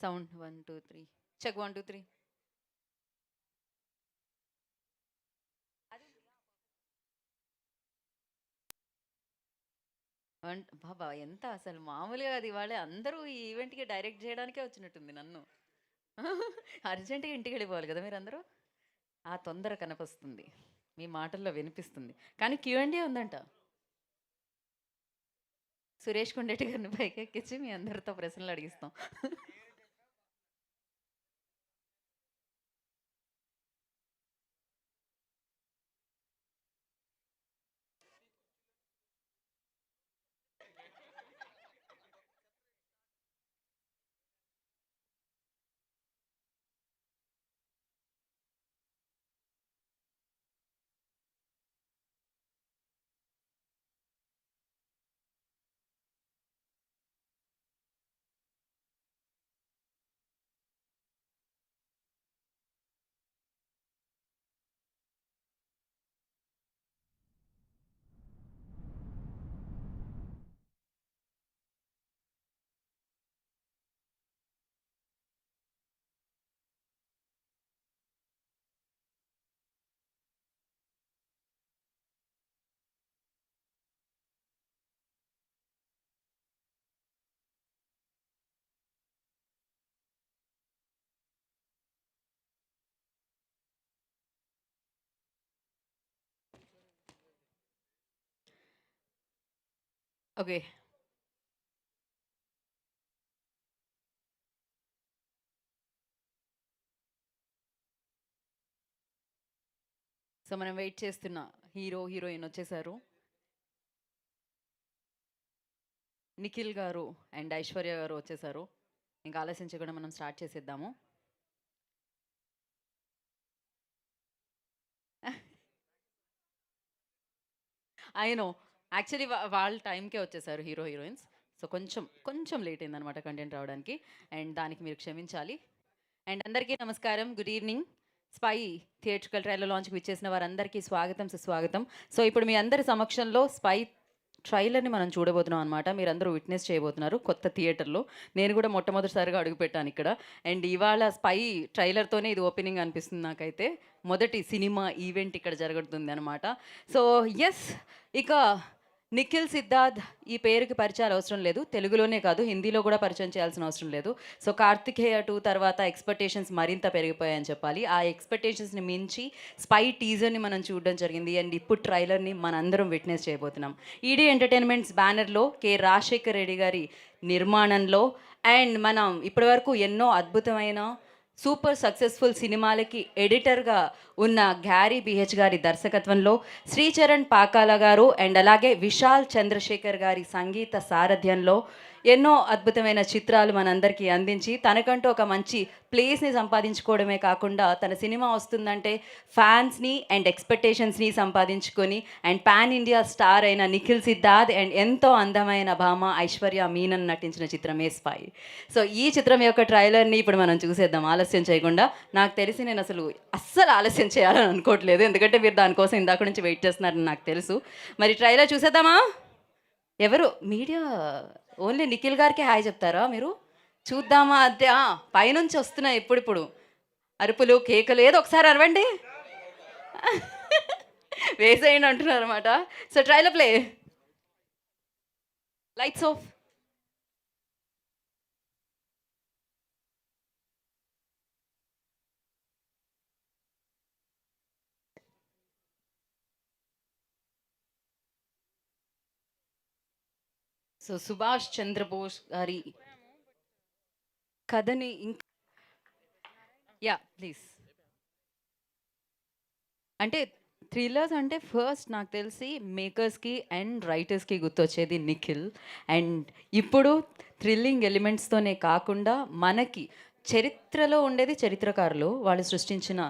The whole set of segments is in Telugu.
Sound 1, 2, 3. Check 1, 2, 3. బాబా ఎంత అసలు మామూలుగా అది వాళ్ళే అందరూ ఈ ఈవెంట్కి డైరెక్ట్ చేయడానికే వచ్చినట్టుంది నన్ను. అర్జెంటుగా ఇంటికి వెళ్ళిపోవాలి కదా మీరందరూ. ఆ తొందర కనిపిస్తుంది మీ మాటల్లో వినిపిస్తుంది. కానీ క్యూఎండే ఉందంట. సురేష్ కొండెట్టి గారిని పైకి ఎక్కించి మీ అందరితో ప్రశ్నలు అడిగిస్తాం. ఓకే, సో మనం వెయిట్ చేస్తున్న హీరోయిన్ వచ్చేసారు. నిఖిల్ గారు అండ్ ఐశ్వర్య గారు వచ్చేసారు. ఇంకా ఆలస్యం చేయకుండా మనం స్టార్ట్ చేసేద్దాము. అయినో యాక్చువల్లీ వాళ్ళ టైంకే వచ్చేసారు హీరోయిన్స్. సో కొంచెం కొంచెం లేట్ అయిందనమాట కంటెంట్ రావడానికి. అండ్ దానికి మీరు క్షమించాలి. అండ్ అందరికీ నమస్కారం, good evening. Spy theatrical trailer లాంచ్కి విచ్చేసిన వారందరికీ స్వాగతం, సుస్వాగతం. సో ఇప్పుడు మీ అందరి సమక్షంలో స్పై ట్రైలర్ని మనం చూడబోతున్నాం అనమాట. మీరందరూ విట్నెస్ చేయబోతున్నారు కొత్త థియేటర్లో. నేను కూడా మొట్టమొదటిసారిగా అడుగుపెట్టాను ఇక్కడ. అండ్ ఇవాళ స్పై ట్రైలర్తోనే ఇది ఓపెనింగ్ అనిపిస్తుంది నాకైతే. మొదటి సినిమా ఈవెంట్ ఇక్కడ జరుగుతుంది అనమాట. సో ఎస్, ఇక నిఖిల్ సిద్ధార్థ్ ఈ పేరుకి పరిచయాలు అవసరం లేదు. తెలుగులోనే కాదు, హిందీలో కూడా పరిచయం చేయాల్సిన అవసరం లేదు. సో కార్తికేయ 2 తర్వాత ఎక్స్పెక్టేషన్స్ మరింత పెరిగిపోయాయని చెప్పాలి. ఆ ఎక్స్పెక్టేషన్స్ని మించి స్పై టీజర్ని మనం చూడడం జరిగింది. అండ్ ఇప్పుడు ట్రైలర్ని మనందరం విట్నెస్ చేయబోతున్నాం. ఈడీ ఎంటర్టైన్మెంట్స్ బ్యానర్లో కె రాజశేఖర్ రెడ్డి గారి నిర్మాణంలో అండ్ మనం ఇప్పటివరకు ఎన్నో అద్భుతమైన సూపర్ సక్సెస్ఫుల్ సినిమాలకి ఎడిటర్గా ఉన్న గ్యారీ బిహెచ్ గారి దర్శకత్వంలో శ్రీచరణ్ పాకాల గారు అండ్ అలాగే విశాల్ చంద్రశేఖర్ గారి సంగీత సారథ్యంలో ఎన్నో అద్భుతమైన చిత్రాలు మనందరికీ అందించి తనకంటూ ఒక మంచి ప్లేస్ని సంపాదించుకోవడమే కాకుండా తన సినిమా వస్తుందంటే ఫ్యాన్స్ని అండ్ ఎక్స్పెక్టేషన్స్ని సంపాదించుకొని అండ్ పాన్ ఇండియా స్టార్ అయిన నిఖిల్ సిద్ధార్థ్ అండ్ ఎంతో అందమైన భామ ఐశ్వర్య మీనన్ నటించిన చిత్రమే స్పై. సో ఈ చిత్రం యొక్క ట్రైలర్ని ఇప్పుడు మనం చూసేద్దాం ఆలస్యం చేయకుండా. నాకు తెలిసి నేను అస్సలు ఆలస్యం చేయాలని అనుకోవట్లేదు, ఎందుకంటే మీరు దానికోసం ఇందాక నుంచి వెయిట్ చేస్తున్నారని నాకు తెలుసు. మరి ట్రైలర్ చూసేద్దామా? ఎవరు మీడియా ఓన్లీ నిఖిల్ గారికి హాయ్ చెప్తారా మీరు? చూద్దామా? అదే పైనుంచి వస్తున్నాయి ఇప్పుడిప్పుడు అరుపులు కేకలు, ఏదో ఒకసారి అరవండి. వేసేయండి అంటున్నారు అనమాట. So trailer play, lights off. So Subhash Chandrabose గారి కథని ఇంకా యా ప్లీజ్. అంటే థ్రిల్లర్స్ అంటే ఫస్ట్ నాకు తెలిసి మేకర్స్కి అండ్ రైటర్స్కి గుర్తొచ్చేది నిఖిల్. అండ్ ఇప్పుడు థ్రిల్లింగ్ ఎలిమెంట్స్తోనే కాకుండా మనకి చరిత్రలో ఉండేది చరిత్రకారులు వాళ్ళు సృష్టించిన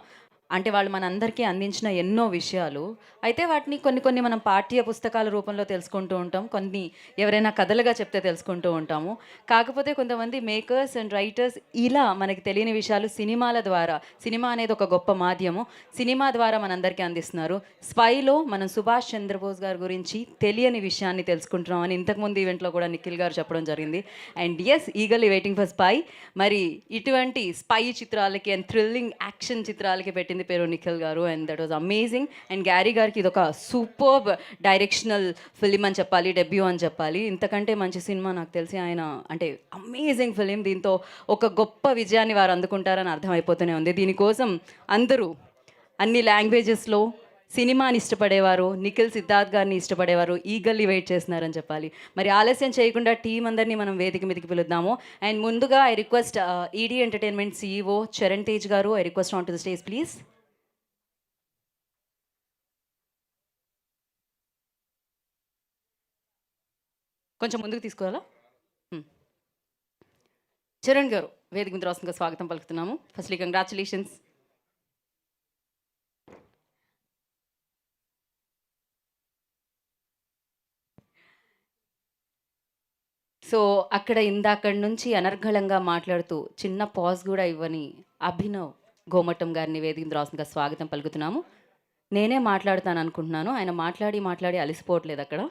అంటే వాళ్ళు మనందరికీ అందించిన ఎన్నో విషయాలు. అయితే వాటిని కొన్ని కొన్ని మనం పాఠ్య పుస్తకాల రూపంలో తెలుసుకుంటూ ఉంటాం. కొన్ని ఎవరైనా కథలుగా చెప్తే తెలుసుకుంటూ ఉంటాము. కాకపోతే కొంతమంది మేకర్స్ అండ్ రైటర్స్ ఇలా మనకి తెలియని విషయాలు సినిమాల ద్వారా, సినిమా అనేది ఒక గొప్ప మాధ్యమం. సినిమా ద్వారా మనందరికీ అందిస్తున్నారు. 'స్పై'లో మనం సుభాష్ చంద్రబోస్ గారి గురించి తెలియని విషయాన్ని తెలుసుకుంటున్నామని ఇంతకుముందు ఈవెంట్‌లో కూడా నిఖిల్ గారు చెప్పడం జరిగింది. And yes, eagerly waiting for 'spy'. మరి ఇటువంటి స్పై చిత్రాలకి అండ్ థ్రిల్లింగ్ యాక్షన్ చిత్రాలకి పెట్టింది పేరు నిఖిల్ గారు. And that was amazing. And Garry గారికి ఇది ఒక సూపర్బ్ డైరెక్షనల్ ఫిలిం అని చెప్పాలి, డెబ్యూ అని చెప్పాలి. ఇంతకంటే మంచి సినిమా నాకు తెలిసి ఆయన అంటే అమేజింగ్ ఫిలిం. దీంతో ఒక గొప్ప విజయాన్ని వారు అందుకుంటారని అర్థమైపోతూనే ఉంది. దీనికోసం అందరూ అన్ని లాంగ్వేజెస్లో సినిమాని ఇష్టపడేవారు, నిఖిల్ సిద్ధార్థ్ గారిని ఇష్టపడేవారు ఈగర్లీ వెయిట్ చేస్తున్నారని చెప్పాలి. మరి ఆలస్యం చేయకుండా టీం అందరినీ మనం వేదిక మీదకి పిలుద్దాము. అండ్ ముందుగా I request ED entertainment CEO Charan Tej గారు, I request on to the stage please. కొంచెం ముందుకు తీసుకోవాలా? చరణ్ గారు వేదిక మీద రాస్తుందిగా స్వాగతం పలుకుతున్నాము. Firstly congratulations. సో అక్కడ ఇందాకడి నుంచి అనర్గళంగా మాట్లాడుతూ చిన్న పాజ్ కూడా ఇవ్వని అభినవ్ గోమటం గారిని వేదిక మీద రాస్తుందిగా స్వాగతం పలుకుతున్నాము. నేనే మాట్లాడతాను అనుకుంటున్నాను. ఆయన మాట్లాడి మాట్లాడి అలసిపోవట్లేదు అక్కడ.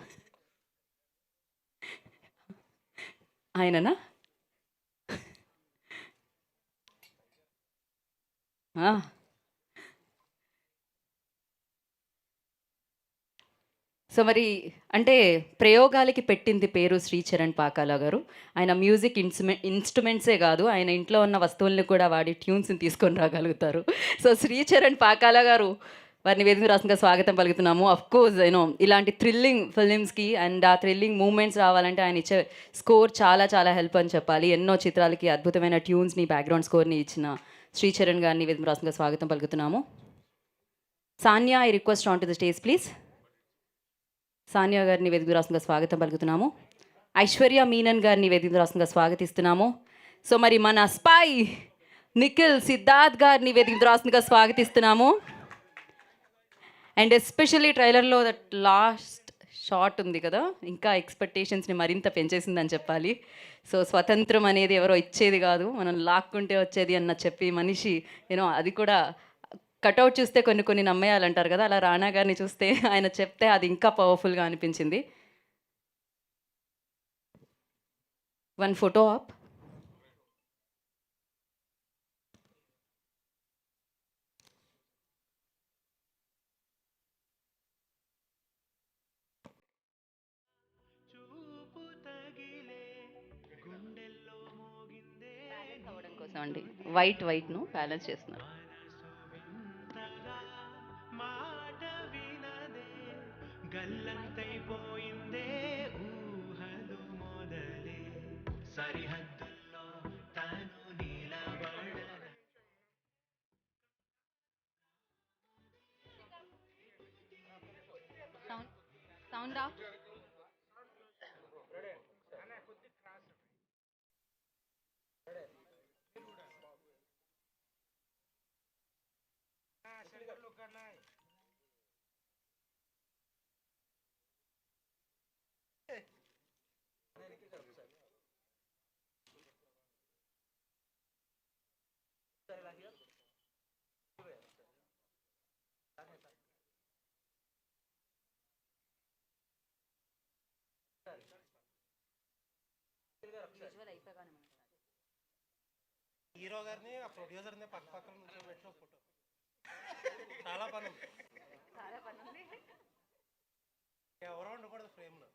ఆయననా? సో మరి అంటే ప్రయోగాలకి పెట్టింది పేరు శ్రీచరణ్ పాకాల గారు. ఆయన మ్యూజిక్ ఇన్స్ట్రుమెంట్సే కాదు, ఆయన ఇంట్లో ఉన్న వస్తువుల్ని కూడా వాడి ట్యూన్స్ని తీసుకొని రాగలుగుతారు. సో శ్రీచరణ్ పాకాల గారు వారిని వేదిక రాసిన స్వాగతం పలుకుతున్నాము. అఫ్కోర్స్ ఇలాంటి థ్రిల్లింగ్ ఫిలిమ్స్కి అండ్ ఆ థ్రిల్లింగ్ మూమెంట్స్ రావాలంటే ఆయన ఇచ్చే స్కోర్ చాలా చాలా హెల్ప్ అని చెప్పాలి. ఎన్నో చిత్రాలకి అద్భుతమైన ట్యూన్స్ని, బ్యాక్గ్రౌండ్ స్కోర్ని ఇచ్చిన శ్రీచరణ్ గారిని వేదిక రాసిన స్వాగతం పలుకుతున్నాము. Sanya, I request on to the stage please. Saniya గారిని వేదిక రాష్ట్రంగా స్వాగతం పలుకుతున్నాము. ఐశ్వర్య మీనన్ గారిని వేదిక రాష్ట్రంగా స్వాగతిస్తున్నాము. సో మరి మన స్పై నిఖిల్ సిద్ధార్థ్ గారిని వేదిక రాష్ట్రంగా స్వాగతిస్తున్నాము. అండ్ ఎస్పెషల్లీ ట్రైలర్లో దట్ లాస్ట్ షాట్ ఉంది కదా, ఇంకా ఎక్స్పెక్టేషన్స్ని మరింత పెంచేసిందని చెప్పాలి. సో స్వతంత్రం అనేది ఎవరో ఇచ్చేది కాదు, మనం లాక్కుంటే వచ్చేది అన్న చెప్పి మనిషి అది కూడా కటౌట్ చూస్తే కొన్ని కొన్ని నమ్మేయాలంటారు కదా, అలా రాణా గారిని చూస్తే ఆయన చెప్తే అది ఇంకా పవర్ఫుల్గా అనిపించింది. One photo op. కోసం అండి వైట్ను బ్యాలెన్స్ చేస్తున్నారు. గల్లంతైపోయిందే ఊహలు మొదలే సరిహద్దుల్లో తను నిలబడ. Sound of. హీరో గారిని ఆ ప్రొడ్యూసర్ని పక్క పక్కన పెట్టిన ఫోటో చాలా పని ఎవరో ఉండకూడదు ఫ్రేమ్లో.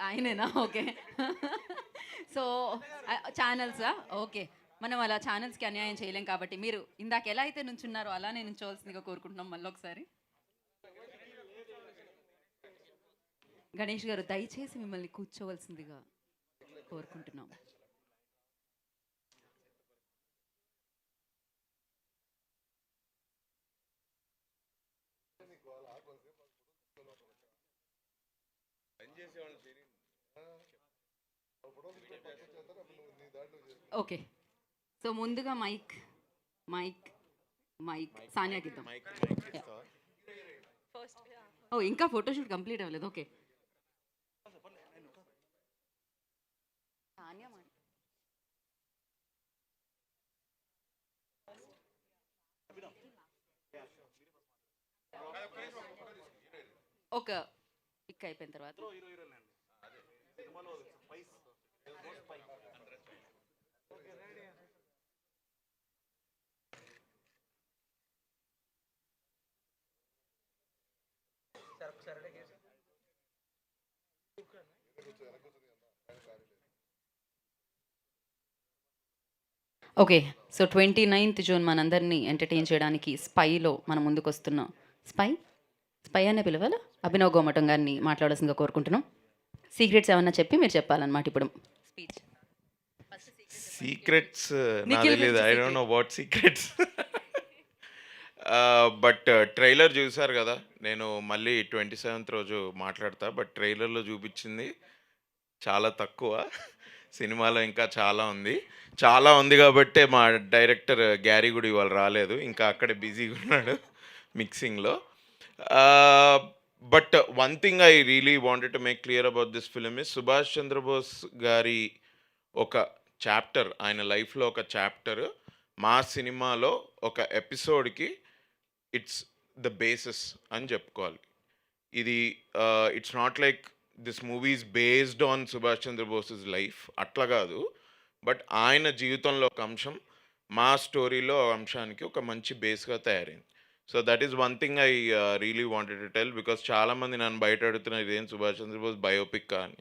ఆయనేనా? ఓకే. సో ఛానల్సా? ఓకే. మనం అలా ఛానల్స్కి అన్యాయం చేయలేం కాబట్టి మీరు ఇందాక ఎలా అయితే నుంచున్నారో అలానే నుంచోవలసిందిగా కోరుకుంటున్నాం. మళ్ళీ ఒకసారి గణేష్ గారు దయచేసి మిమ్మల్ని కూర్చోవలసిందిగా కోరుకుంటున్నాం. ఓకే. సో ముందుగా మైక్ మైక్ మైక్ సానియాకి ఇద్దాం. ఓ ఇంకా ఫోటోషూట్ కంప్లీట్ అవ్వలేదు. ఓకే. సానియా ఒక పిక్ అయిపోయిన తర్వాత ఓకే. సో 29th జూన్ మనందరినీ ఎంటర్టైన్ చేయడానికి స్పైలో మన ముందుకు వస్తున్నాం. స్పై స్పై అనే పిలవాలా? అభినవ్ గోమటం గారిని మాట్లాడాల్సిందిగా కోరుకుంటున్నాం. సీక్రెట్స్ ఏమన్నా చెప్పి మీరు చెప్పాలన్నమాట ఇప్పుడు స్పీచ్. సీక్రెట్స్ నాకు నిఖిల్ తెలియదు. గురించి I don't know what secrets. But trailer చూసారు కదా. నేను మళ్ళీ 27th రోజు మాట్లాడతా. బట్ ట్రైలర్లో చూపించింది చాలా తక్కువ. సినిమాలో ఇంకా చాలా ఉంది. చాలా ఉంది కాబట్టే మా డైరెక్టర్ గ్యారీ కూడా ఇవాళ రాలేదు. ఇంకా అక్కడే బిజీగా ఉన్నాడు మిక్సింగ్లో. But one thing I really wanted to make clear about this film is Subhash Chandrabose గారి ఒక చాప్టర్, ఆయన లైఫ్లో ఒక చాప్టర్ మా సినిమాలో ఒక ఎపిసోడ్కి ఇట్స్ ద బేసిస్ అని చెప్పుకోవాలి. ఇది it's not like this movie is based on Subhash Chandrabose life, అట్లా కాదు. బట్ ఆయన జీవితంలో ఒక అంశం మా స్టోరీలో అంశానికి ఒక మంచి బేస్గా తయారైంది. So that is one thing I really wanted to tell. Because చాలామంది నన్ను బయట అడుగుతున్నారు ఇదేం సుభాష్ చంద్రబోస్ బయోపిక్ అని.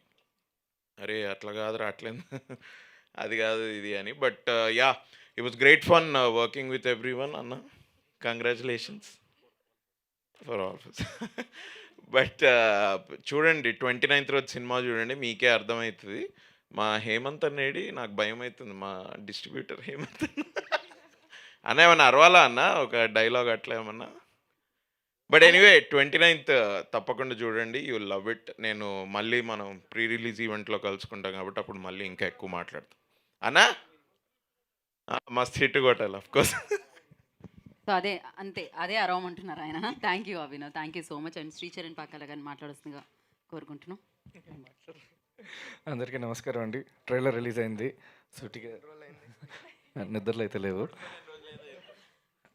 అరే అట్లా కాదురా, అట్లేదు అది కాదు ఇది అని. But yeah, it was great fun working with everyone అన్న. Congratulations for all. బట్ చూడండి 29th రోజు సినిమా చూడండి, మీకే అర్థమవుతుంది. మా హేమంత్ అన్నేడి నాకు భయం అవుతుంది, మా డిస్ట్రిబ్యూటర్ హేమంత్ అన్న. ఏమన్నా అరవాలా అన్న ఒక డైలాగ్ అట్లా ఏమన్నా? బట్ ఎనీవే 29th తప్పకుండా చూడండి, యూ విల్ లవ్ ఇట్. నేను మళ్ళీ మనం ప్రీ రిలీజ్ ఈవెంట్లో కలుసుకుంటాం కాబట్టి అప్పుడు మళ్ళీ ఇంకా ఎక్కువ మాట్లాడతాం అన్నా. మస్త్ హిట్ కొట్టాలి ఆఫ్ కోర్స్. సో అదే అంతే, అదే అరవమంటున్నారు ఆయన. Thank you Abhinav, thank you so much. And Sricharan Pakala గారిని మాట్లాడుతుందిగా కోరుకుంటున్నాం. అందరికీ నమస్కారం అండి. ట్రైలర్ రిలీజ్ అయింది. సూటిగా నిద్రలు అయితే లేవు.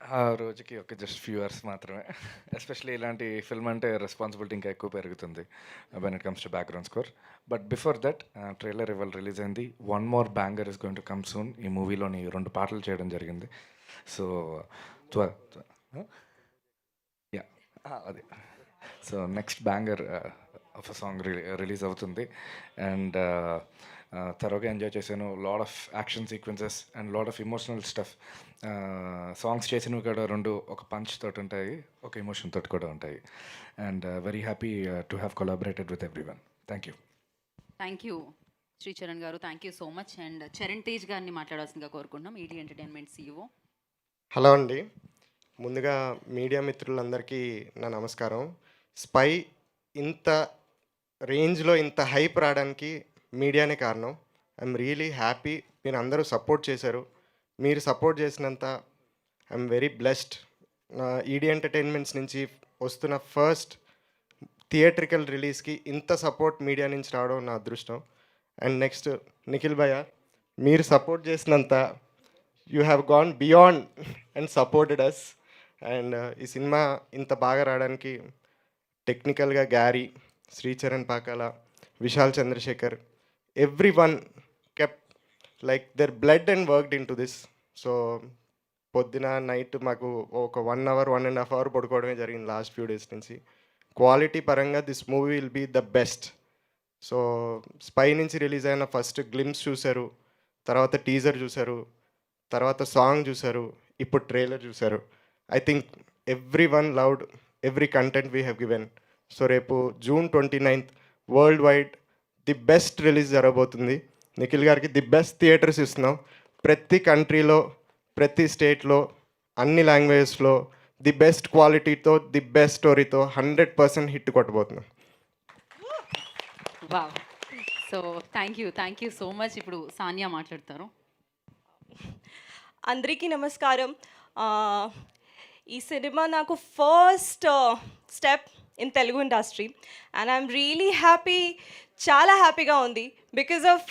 ఆ రోజుకి ఒక జస్ట్ ఫ్యూ అవర్స్ మాత్రమే. ఎస్పెషలీ ఇలాంటి ఫిల్మ్ అంటే రెస్పాన్సిబిలిటీ ఇంకా ఎక్కువ పెరుగుతుంది when it comes to background score. But before that trailer ఇవాళ రిలీజ్ అయింది. One more banger is going to come soon. ఈ మూవీలోని 2 పాటలు చేయడం జరిగింది. సో యా అదే. So next banger of a song release అవుతుంది. అండ్ త్వరగా ఎంజాయ్ చేశాను. Lot of action sequences and lot of emotional stuff. Songs చేసినవి కూడా 2 ఒక పంచ్ తోటి ఉంటాయి, ఒక ఎమోషన్ తోటి కూడా ఉంటాయి. And very happy to have collaborated with everyone. Thank you. Thank you Sricharan గారు, thank you so much. And Charan Tej గారిని మాట్లాడాల్సిందిగా కోరుకుంటున్నాం, ఈడీ ఎంటర్టైన్మెంట్ CEO. హలో అండి, ముందుగా మీడియా మిత్రులందరికీ నా నమస్కారం. స్పై ఇంత రేంజ్లో ఇంత హైప్ రావడానికి మీడియానే కారణం. I'm really happy. మీరు అందరూ సపోర్ట్ చేశారు. మీరు సపోర్ట్ చేసినంత I'm very blessed. ED entertainments నుంచి వస్తున్న ఫస్ట్ థియేట్రికల్ రిలీజ్కి ఇంత సపోర్ట్ మీడియా నుంచి రావడం నా అదృష్టం. అండ్ నెక్స్ట్ నిఖిల్ భయ్య, మీరు సపోర్ట్ చేసినంత you have gone beyond and supported us. And ఈ సినిమా ఇంత బాగా రావడానికి టెక్నికల్గా Garry, Sricharan Pakala, Vishal Chandrasekhar, everyone kept like their blood and worked into this. So పొద్దున నైట్ మాకు ఒక 1 hour 1.5 hour పడుకోవడమే జరిగింది లాస్ట్ ఫ్యూ డేస్ నుంచి. క్వాలిటీ పరంగా this movie will be the best. So Spy నుంచి రిలీజ్ అయిన ఫస్ట్ గ్లిమ్స్ చూశారు, తర్వాత టీజర్ చూశారు, తర్వాత సాంగ్ చూశారు, ఇప్పుడు ట్రైలర్ చూశారు. I think every one loved every content we have given. So రేపు June 29th world wide the best release జరగబోతుంది. నిఖిల్ గారికి ది బెస్ట్ థియేటర్స్ ఇస్తున్నాం. ప్రతి కంట్రీలో, ప్రతి స్టేట్లో, అన్ని లాంగ్వేజెస్లో ది బెస్ట్ క్వాలిటీతో, ది బెస్ట్ స్టోరీతో 100% హిట్ కొట్టబోతున్నాం. Wow! So thank you so much. ఇప్పుడు సానియా మాట్లాడతారు. అందరికీ నమస్కారం. ఈ సినిమా నాకు first step in Telugu industry and I'm really happy, చాలా హ్యాపీగా ఉంది because of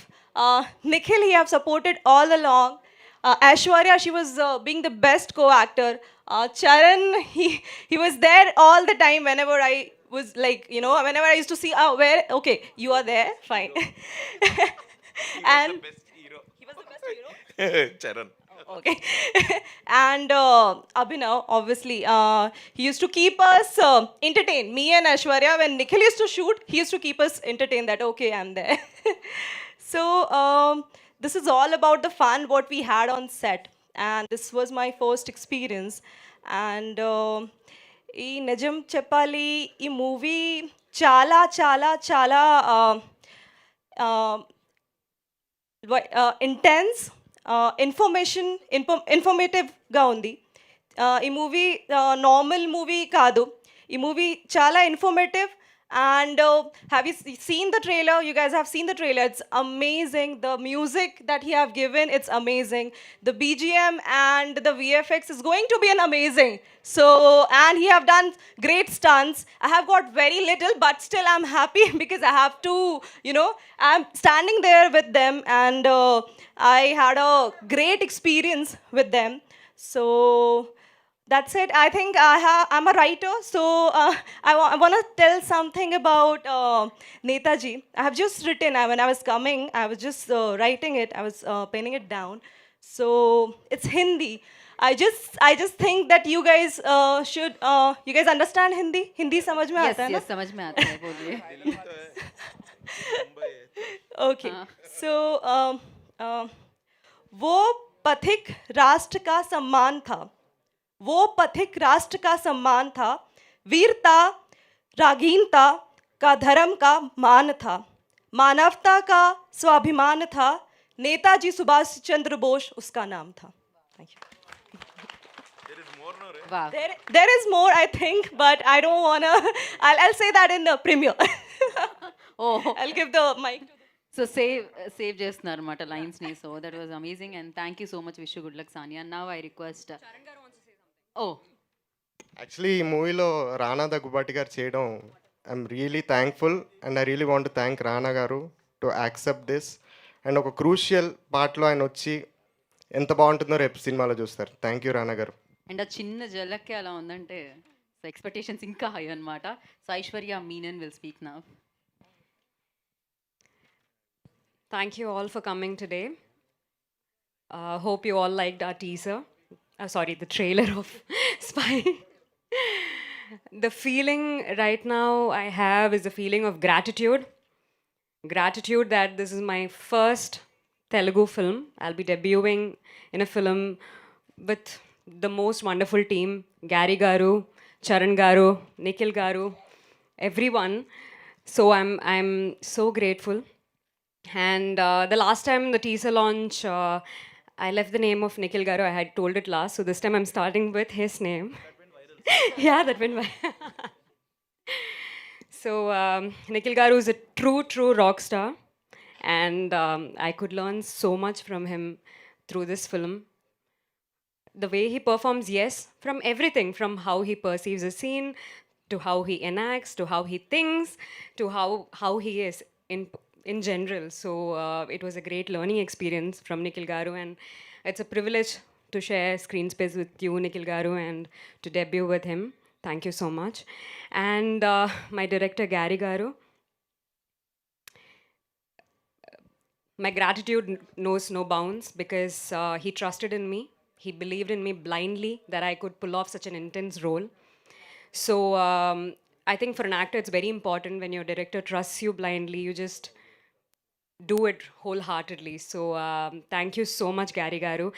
Nikhil. He have supported all along. Aishwarya, she was being the best co-actor. Charan, he was there all the time whenever I was like, you know, whenever I used to see, where, okay, you are there, fine. And he was the best hero. Charan. Okay. And Abhinav, obviously, he used to keep us entertained. Me and Aishwarya, when Nikhil used to shoot, he used to keep us entertained that, okay, I'm there. So, this is all about the fun what we had on set. And this was my first experience. And ఈ నిజం చెప్పాలి, ఈ మూవీ చాలా చాలా చాలా ఇంటెన్స్, ఇన్ఫర్మేటివ్గా ఉంది. ఈ మూవీ నార్మల్ మూవీ కాదు. ఈ మూవీ చాలా informative. And have you seen the trailer? You guys have seen the trailer. It's amazing. The music that he have given, it's amazing. The BGM and the VFX is going to be an amazing. So, and he have done great stunts. I have got very little, but still I'm happy because I have to, you know, I'm standing there with them, and I had a great experience with them. So that's it. I think I'm a writer, so I want to tell something about Netaji. I have just written. When I was coming, I was just writing it. I was penning it down. So it's Hindi. I just think that you guys should. You guys understand Hindi? Hindi समझ में आता है ना? यस, समझ में आता है, बोलिए. Okay. So वो पथिक राष्ट्र का सम्मान था. वो पथिक राष्ट्र का सम्मान था. वीरता, रागीनता का धर्म का मान था. मानवता का स्वाभिमान था. नेताजी सुभाष चंद्र बोस उसका नाम था. Thank you. Wow! There is more, I think, but I don't wanna. I'll say that in the premiere. Oh! I'll give the mic to the. So save చేస్తున్నారు అన్నమాట లైన్స్ని. So that was amazing and thank you so much. Wish good luck Sania. Now I request oh actually ఈ మూవీలో రానా దగ్గుబాటి గారు చేయడం I'm really thankful and I really want thank Rana garu to accept this. And ఒక క్రూషియల్ పార్ట్లో ఆయన వచ్చి ఎంత బాగుంటుందో రేపు సినిమాలో చూస్తారు. థ్యాంక్ యూ రానా గారు. అండ్ ఆ చిన్న జలక్కి అలా ఉందంటే సో ఎక్స్పెక్టేషన్స్ ఇంకా హై అనమాట. So Aishwarya Menon will speak now. Thank you all for coming today. Hope you all liked our teaser. The trailer of Spy. The feeling right now I have is a feeling of gratitude. Gratitude that this is my first Telugu film. I'll be debuting in a film with the most wonderful team, Gary Garu, Charan Garu, Nikhil Garu, everyone. So I'm so grateful. And the last time the teaser launch, I left the name of Nikhil Garu. I had told it last, so this time I'm starting with his name. Yeah, that went viral. So Nikhil Garu is a true rock star, and I could learn so much from him through this film. The way he performs, yes, from everything, from how he perceives a scene, to how he enacts, to how he thinks, to how he is in general. So it was a great learning experience from Nikhil Garu, and it's a privilege to share screen space with you, Nikhil Garu, and to debut with him. Thank you so much. And my director, Gary Garu, my gratitude knows no bounds because he trusted in me. He believed in me blindly that I could pull off such an intense role. So I think for an actor, it's very important when your director trusts you blindly, you just do it wholeheartedly. So thank you so much, Gary Garu.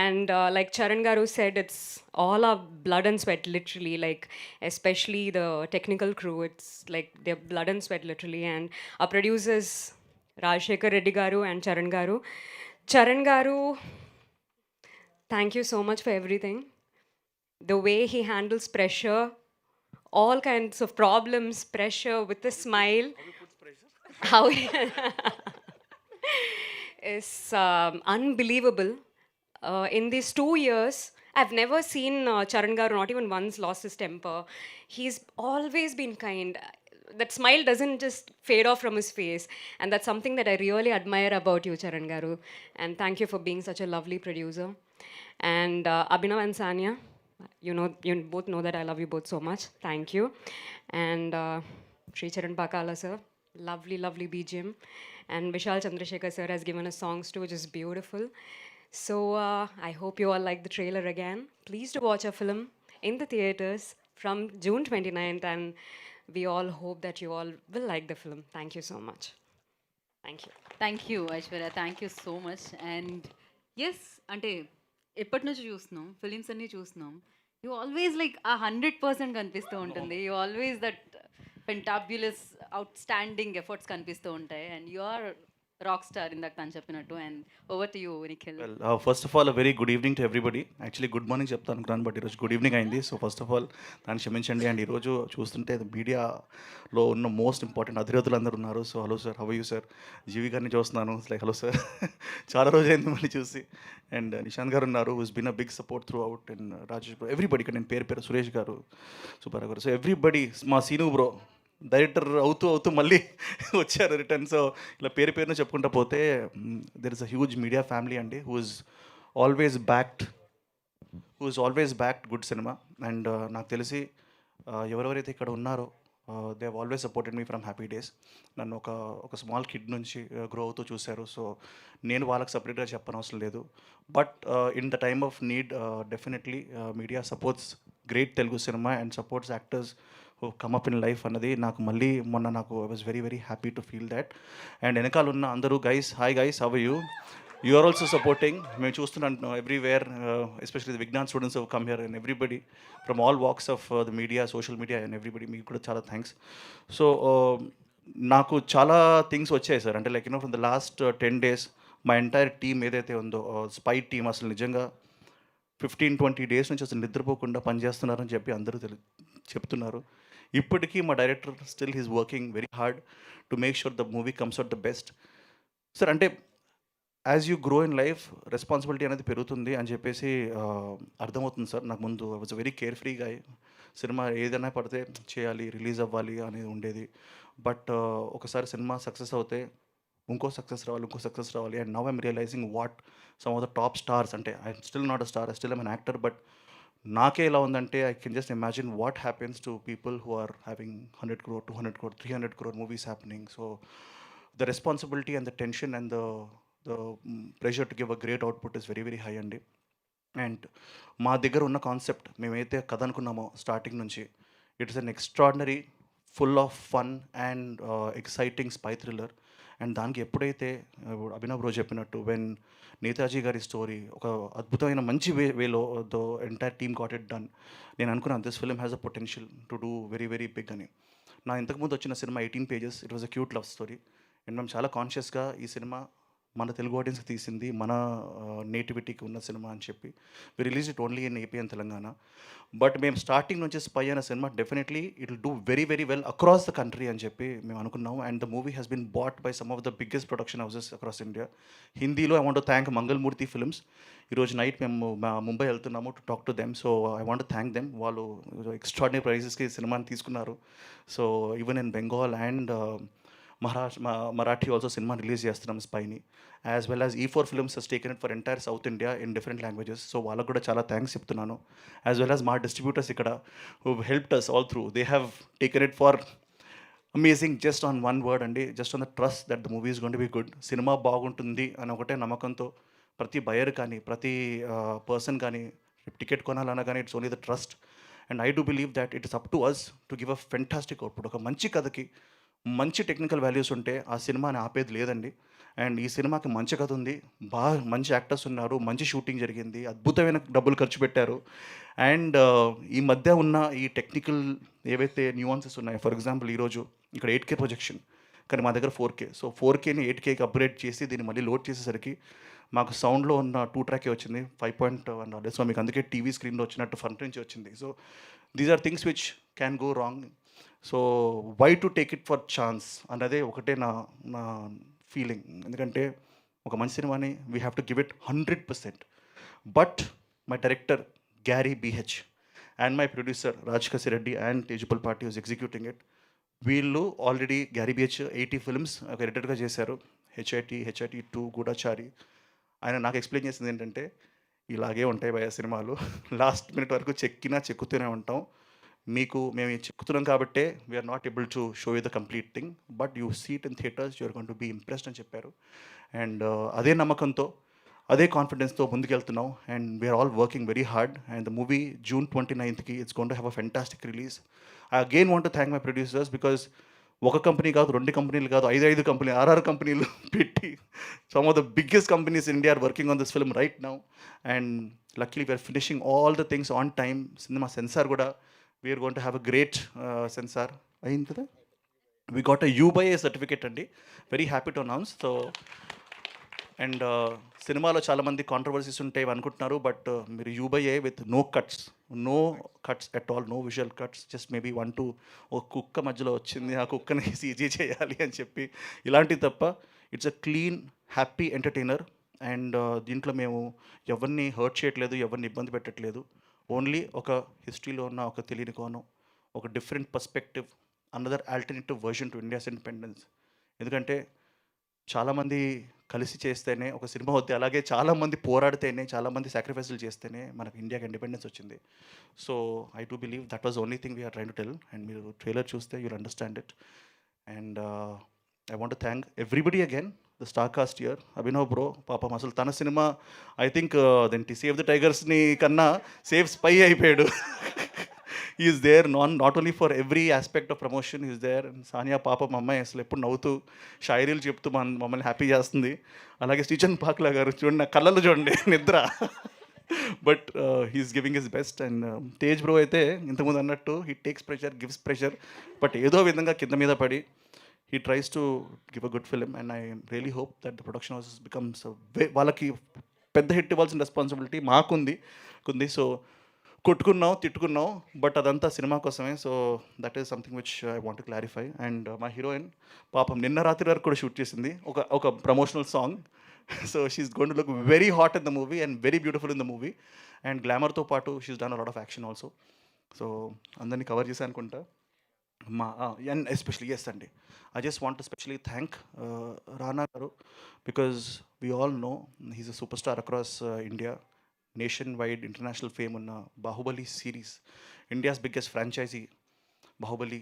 And like Charan Garu said, it's all our blood and sweat, literally. Like especially the technical crew, it's like their blood and sweat, literally. And our producers, Rajshekhar Reddy Garu and Charan Garu. Charan Garu, thank you so much for everything. The way he handles pressure, all kinds of problems, pressure with a smile. how is unbelievable. In these 2 years, I've never seen Charan Garu not even once lost his temper. He's always been kind. That smile doesn't just fade off from his face, and that's something that I really admire about you, Charan Garu. And thank you for being such a lovely producer. And Abhinav and Sanya, you both know that I love you both so much. Thank you. And Sri Charan Pakala sir, lovely, lovely BGM. And Vishal Chandrasekhar sir has given us songs too, which is beautiful. So I hope you all like the trailer again. Please do watch our film in the theaters from June 29th, and we all hope that you all will like the film. Thank you so much. Thank you. Thank you Aishwarya, thank you so much. And yes, అంటే ఎప్పటి నుంచి చూస్తున్నాం, ఫిలిమ్స్ అన్నీ చూస్తున్నాం, యూ ఆల్వేస్ లైక్ ఆ 100% కనిపిస్తూ ఉంటుంది. You always that fantabulous outstanding efforts కనిపిస్తూ ఉంటాయి. And you are rock star ఇందాక తను చెప్పినట్టు. And over to you Nikhil. Well first of all very good evening to everybody. Actually good morning చెప్తాను అనుకున్నాను, బట్ ఈరోజు గుడ్ ఈవినింగ్ అయింది. సో ఫస్ట్ ఆఫ్ ఆల్ దాన్ని క్షమించండి. అండ్ ఈరోజు చూస్తుంటే మీడియాలో ఉన్న మోస్ట్ ఇంపార్టెంట్ అధిరోధులు అందరూ ఉన్నారు. So hello sir, how you sir? GV గారిని చూస్తున్నాను, లైక్ హలో సార్. చాలా రోజైంది మళ్ళీ చూసి. అండ్ నిశాంత్ గారు ఉన్నారు, who's been a big support throughout. And Rajesh bro, everybody, ఇక్కడ నేను పేరు Suresh garu, super garu. So everybody, మా సీను బ్రో డైరెక్టర్ అవుతూ మళ్ళీ వచ్చారు రిటర్న్. సో ఇలా పేరును చెప్పుకుంటా పోతే there is a huge media family అండి, who is always backed good cinema. And నాకు తెలిసి ఎవరెవరైతే ఇక్కడ ఉన్నారో they have always supported me from happy days. నన్ను ఒక స్మాల్ కిడ్ నుంచి గ్రో అవుతూ చూశారు. సో నేను వాళ్ళకి సపరేట్గా చెప్పనవసరం లేదు. But in the time of need definitely media supports great Telugu cinema and supports actors who come up in life అన్నది నాకు మళ్ళీ మొన్న నాకు I was very very happy to feel that. And వెనకాల ఉన్న అందరూ guys, hi guys, how are you? You are also supporting. మేము చూస్తున్నాం everywhere, especially the Vignan students who come here and everybody from all walks of the media, social media and everybody, మీకు కూడా చాలా థ్యాంక్స్. సో నాకు చాలా థింగ్స్ వచ్చాయి సార్. అంటే like from the last 10 days మా ఎంటైర్ టీమ్ ఏదైతే ఉందో, స్పై టీమ్, అసలు నిజంగా 15-20 days నుంచి అసలు నిద్రపోకుండా పనిచేస్తున్నారని చెప్పి అందరూ చెప్తున్నారు. ఇప్పటికీ మా director still he's working very hard to make sure the movie comes out the best. Sir అంటే as you grow in life responsibility అనేది పెరుగుతుంది అని చెప్పేసి అర్థమవుతుంది సార్. నాకు ముందు ఐ వాజ్ వెరీ కేర్ ఫ్రీగా, సినిమా ఏదైనా పడితే చేయాలి, రిలీజ్ అవ్వాలి అనేది ఉండేది. బట్ ఒకసారి సినిమా సక్సెస్ అవుతే ఇంకో సక్సెస్ రావాలి. And now I'm realising what some of the top stars, అంటే I'm still not a star, I still I'm an actor, but నాకే ఎలా ఉందంటే I can just imagine what happens to people who are having 100 crore, 200 crore, 300 crore movies happening. So the responsibility and the tension and the pressure to give a great output is very very high అండి. అండ్ మా దగ్గర ఉన్న కాన్సెప్ట్ మేమైతే కథ అనుకున్నామో స్టార్టింగ్ నుంచి, it is an extraordinary, full of fun and exciting spy thriller. And దానికి ఎప్పుడైతే అభినవ్ బ్రో చెప్పినట్టు వెన్ నేతాజీ గారి స్టోరీ ఒక అద్భుతమైన మంచి వేలో the entire team got it done, నేను అనుకున్నాను this film has a potential to do very very big అని. నా ఇంతకుముందు వచ్చిన cinema 18 pages, it was a cute love story. And మేము చాలా కాన్షియస్గా ఈ సినిమా మన తెలుగు ఆడియన్స్కి తీసింది, మన నేటివిటీకి ఉన్న సినిమా అని చెప్పి we release it only in AP and Telangana. But మేము స్టార్టింగ్ నుంచి స్పై అయిన cinema definitely it will do very very well across the country అని చెప్పి మేము అనుకున్నాము. And the movie has been bought by some of the biggest production houses across India. హిందీలో I want to thank Mangalamurthy films. ఈరోజు నైట్ మేము ముంబై వెళ్తున్నాము to talk to them. So I want to thank them. వాళ్ళు ఎక్స్ట్రాడినరీ ప్రైజెస్కి సినిమాని తీసుకున్నారు. So even in Bengal and Marathi also cinema release చేస్తున్నాం స్పైని, as well as E4 films has taken it for entire south India in different languages. So వాళ్ళకు కూడా చాలా థ్యాంక్స్ చెప్తున్నాను. యాజ్ వెల్ యాజ్ మా డిస్ట్రిబ్యూటర్స్ ఇక్కడ who helped us all through, they have taken it for amazing, just on one word అండి, just on the trust that the movie is going to be good. Cinema బాగుంటుంది అని ఒకటే నమ్మకంతో ప్రతి బయర్ కానీ ప్రతి పర్సన్ కానీ టికెట్ కొనాలన్నా కానీ it's only the trust. And I do believe that it is up to us to give a fantastic output. ఒక మంచి కథకి మంచి టెక్నికల్ వాల్యూస్ ఉంటే ఆ సినిమాని ఆపేది లేదండి. అండ్ ఈ సినిమాకి మంచి కథ ఉంది, బాగా మంచి యాక్టర్స్ ఉన్నారు, మంచి షూటింగ్ జరిగింది, అద్భుతమైన డబ్బులు ఖర్చు పెట్టారు. అండ్ ఈ మధ్య ఉన్న ఈ టెక్నికల్ ఏవైతే న్యూఆన్సెస్ ఉన్నాయో, ఫర్ ఎగ్జాంపుల్ ఈరోజు ఇక్కడ 8K ప్రొజెక్షన్, కానీ మా దగ్గర 4K. సో 4Kని 8Kకి అప్గ్రేడ్ చేసి దీన్ని మళ్ళీ లోడ్ చేసేసరికి మాకు సౌండ్లో ఉన్న 2 track వచ్చింది, 5.1 రాలేదు. సో మీకు అందుకే టీవీ స్క్రీన్లో వచ్చినట్టు ఫ్రంట్ నుంచి వచ్చింది. So these are things which can go wrong. So why to take it for chance అన్నదే ఒకటే నా నా ఫీలింగ్. ఎందుకంటే ఒక మంచి సినిమాని we have to give it 100%. But my director Garry BH and my producer Raj Kasireddy and Tejupal party was executing it. వీళ్ళు ఆల్రెడీ గ్యారీ బీహెచ్ 80 ఫిల్మ్స్ ఒక ఎడిటర్గా చేశారు. హెచ్ఐటి 2 గూఢచారి. ఆయన నాకు ఎక్స్ప్లెయిన్ చేసింది ఏంటంటే, ఇలాగే ఉంటాయి భయ సినిమాలు, లాస్ట్ మినిట్ వరకు చెక్కుతూనే ఉంటాం, మీకు మేము చెక్కుతున్నాం కాబట్టే we're not able to show you the complete thing, but you seat in theatres you're going to be impressed అని చెప్పారు. అండ్ అదే నమ్మకంతో అదే కాన్ఫిడెన్స్తో ముందుకెళ్తున్నాం. And we're all working very hard. And the movie June 29th it's going to have a fantastic release. I again want to thank my producers because ఒక కంపెనీ కాదు, 2 కంపెనీలు కాదు, 5 కంపెనీలు, 6 కంపెనీలు పెట్టి some of the biggest companies in India are working on this film right now. And luckily we're finishing all the things on time. Cinema censor కూడా we're going to have a great censor అయింది కదా. We got a U/A certificate అండి. Very happy to announce. So and సినిమాలో చాలామంది కాంట్రవర్సీస్ ఉంటాయి అనుకుంటున్నారు, బట్ మీరు U/A with no cuts at all, no visual cuts, just maybe 1-2 ఒక కుక్క మధ్యలో వచ్చింది, ఆ కుక్కని CG చేయాలి అని చెప్పి, ఇలాంటివి తప్ప it's a clean happy entertainer. And దీంట్లో మేము ఎవరిని హర్ట్ చేయట్లేదు, ఎవరిని ఇబ్బంది పెట్టట్లేదు. ఓన్లీ ఒక హిస్టరీలో ఉన్న ఒక తెలియని కోణం, ఒక different perspective, another alternative version to India's independence. ఎందుకంటే చాలామంది కలిసి చేస్తేనే ఒక సినిమా వద్ద, అలాగే చాలామంది పోరాడితేనే, చాలామంది సాక్రిఫైస్లు చేస్తేనే మనకు ఇండియాకి ఇండిపెండెన్స్ వచ్చింది. So I do believe that was only thing we're trying to tell. And మీరు ట్రైలర్ చూస్తే you'll understand it. And I want to thank everybody again, the star cast here. Abhinav bro పాపం అసలు తన సినిమా ఐ థింక్ దేంటి సేవ్ ద టైగర్స్ని కన్నా సేవ్ స్పై అయిపోయాడు. he is there not only for every aspect of promotion, he is there. And Sania పాపం అమ్మాయి అసలు ఎప్పుడు నవ్వుతూ షాయరీలు చెప్తూ మమ్మల్ని హ్యాపీ చేస్తుంది. అలాగే శ్రీచంద్ పాక్లా గారు చూడండి, నా కళ్ళల్లో చూడండి నిద్ర, but he's giving his best. And Tej bro అయితే ఇంతకుముందు అన్నట్టు he takes pressure, gives pressure, but ఏదో విధంగా కింద మీద పడి he tries to give a good film. And I really hope that the production house becomes వాళ్ళకి పెద్ద హిట్ ఇవ్వాల్సిన రెస్పాన్సిబిలిటీ మాకుంది. సో కొట్టుకున్నాం, తిట్టుకున్నాం, బట్ అదంతా సినిమా కోసమే. So that is something which I want to clarify. And మా హీరోయిన్ పాపం నిన్న రాత్రి వరకు కూడా షూట్ చేసింది ఒక promotional song. So she's going to look very hot in the movie and very beautiful in the movie. And గ్లామర్తో పాటు she's done a lot of action also. So అందరినీ కవర్ చేశాను అనుకుంటా. అండ్ ఎస్పెషలీ ఎస్ అండి, I just want to specially thank Rana garu, because we all know he's a super star across India, nationwide international fame ఉన్న Baahubali series, India's biggest franchise Baahubali,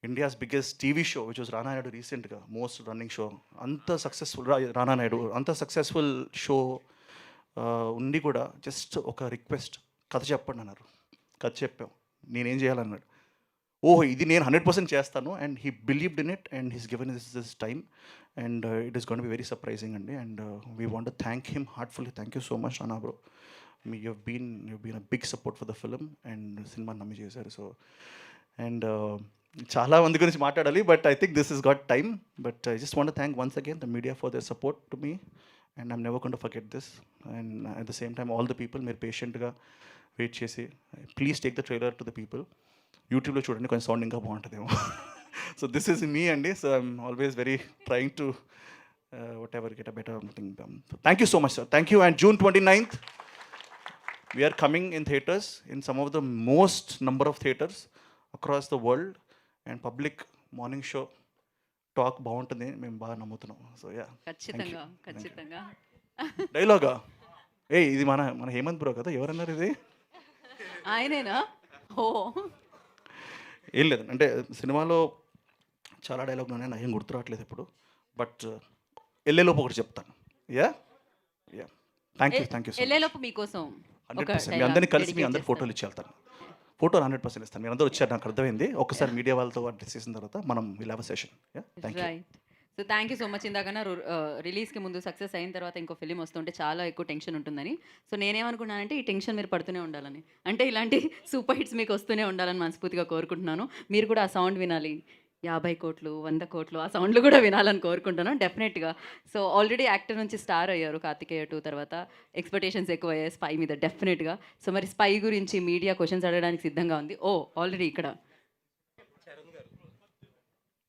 India's biggest TV show which was Rana Naidu రీసెంట్గా మోస్ట్ రన్నింగ్ షో. అంత సక్సెస్ఫుల్ రానా నాయుడు అంత సక్సెస్ఫుల్ షో ఉండి కూడా జస్ట్ ఒక రిక్వెస్ట్, కథ చెప్పండి అన్నారు. కథ చెప్పాం, నేనేం చేయాలన్నాడు. ఓహో ఇది నేను 100% చేస్తాను. And he believed in it and he's given this time. And it is gonna be very surprising అండి. And we want to thank him heartfully. Thank you so much Rana bro. you've been a big support for the film and cinema నమ్మి చేశారు. సో అండ్ చాలా మంది గురించి మాట్లాడాలి, but I think this is got time. But I just want thank once again the media for their support to me, and I'm never going to forget this. And at the same time all the people, మీరు పేషెంట్గా వెయిట్ చేసి please take the trailer to the people. యూట్యూబ్లో చూడండి, కొంచెం సౌండ్ ఇంకా బాగుంటుందేమో. సో దిస్ ఈజ్ మీ అండి. So I'm always very trying to whatever get a better thing. Thank you so much, sir. Thank you. And June 29th we are coming in theaters, in some of the most number of theaters across the world, and public morning show talk బాగుంటుంది, మేము బాగా నమ్ముతున్నాం. సో యా, ఖచ్చితంగా డైలాగా ఇది మన హేమంత్ బ్రో కదా, ఎవరన్నారు ఇది? ఆయనేనా? ఓ ఏం లేదు, అంటే సినిమాలో చాలా డైలాగులు ఉన్నాయి, నాకు ఏం గుర్తు రావట్లేదు ఇప్పుడు, బట్ వెళ్ళేలోపు ఒకటి చెప్తాను. Yeah yeah, thank you. వెళ్ళేలోపు మీకోసం 100% మీ అందరినీ కలిసి మీ అందరికి ఫోటోలు ఇచ్చి వెళ్తాను. ఫోటోలు 100% ఇస్తాను. మీరు అందరూ వచ్చారు, నాకు అర్థమైంది. ఒకసారి మీడియా వాళ్ళతో అడ్రస్ చేసిన తర్వాత మనం will have a session. Yeah, thank you. So thank you so much. ఇందాకన్నా రిలీజ్కి ముందు సక్సెస్ అయిన తర్వాత ఇంకో ఫిలిం వస్తుంటే చాలా ఎక్కువ టెన్షన్ ఉంటుందని. సో నేనేమనుకున్నానంటే ఈ టెన్షన్ మీరు పడుతూనే ఉండాలని, అంటే ఇలాంటి సూపర్ హిట్స్ మీకు వస్తూనే ఉండాలని మనస్ఫూర్తిగా కోరుకుంటున్నాను. మీరు కూడా ఆ సౌండ్ వినాలి, 50 కోట్లు 100 కోట్లు ఆ సౌండ్లు కూడా వినాలని కోరుకుంటున్నాను డెఫినెట్గా. సో ఆల్రెడీ యాక్టర్ నుంచి స్టార్ అయ్యారు కార్తికేయ 2 తర్వాత, ఎక్స్పెక్టేషన్స్ ఎక్కువ అయ్యాయి స్పై మీద డెఫినెట్గా. సో మరి స్పై గురించి మీడియా క్వశ్చన్స్ అడగడానికి సిద్ధంగా ఉంది. ఓ ఆల్రెడీ ఇక్కడ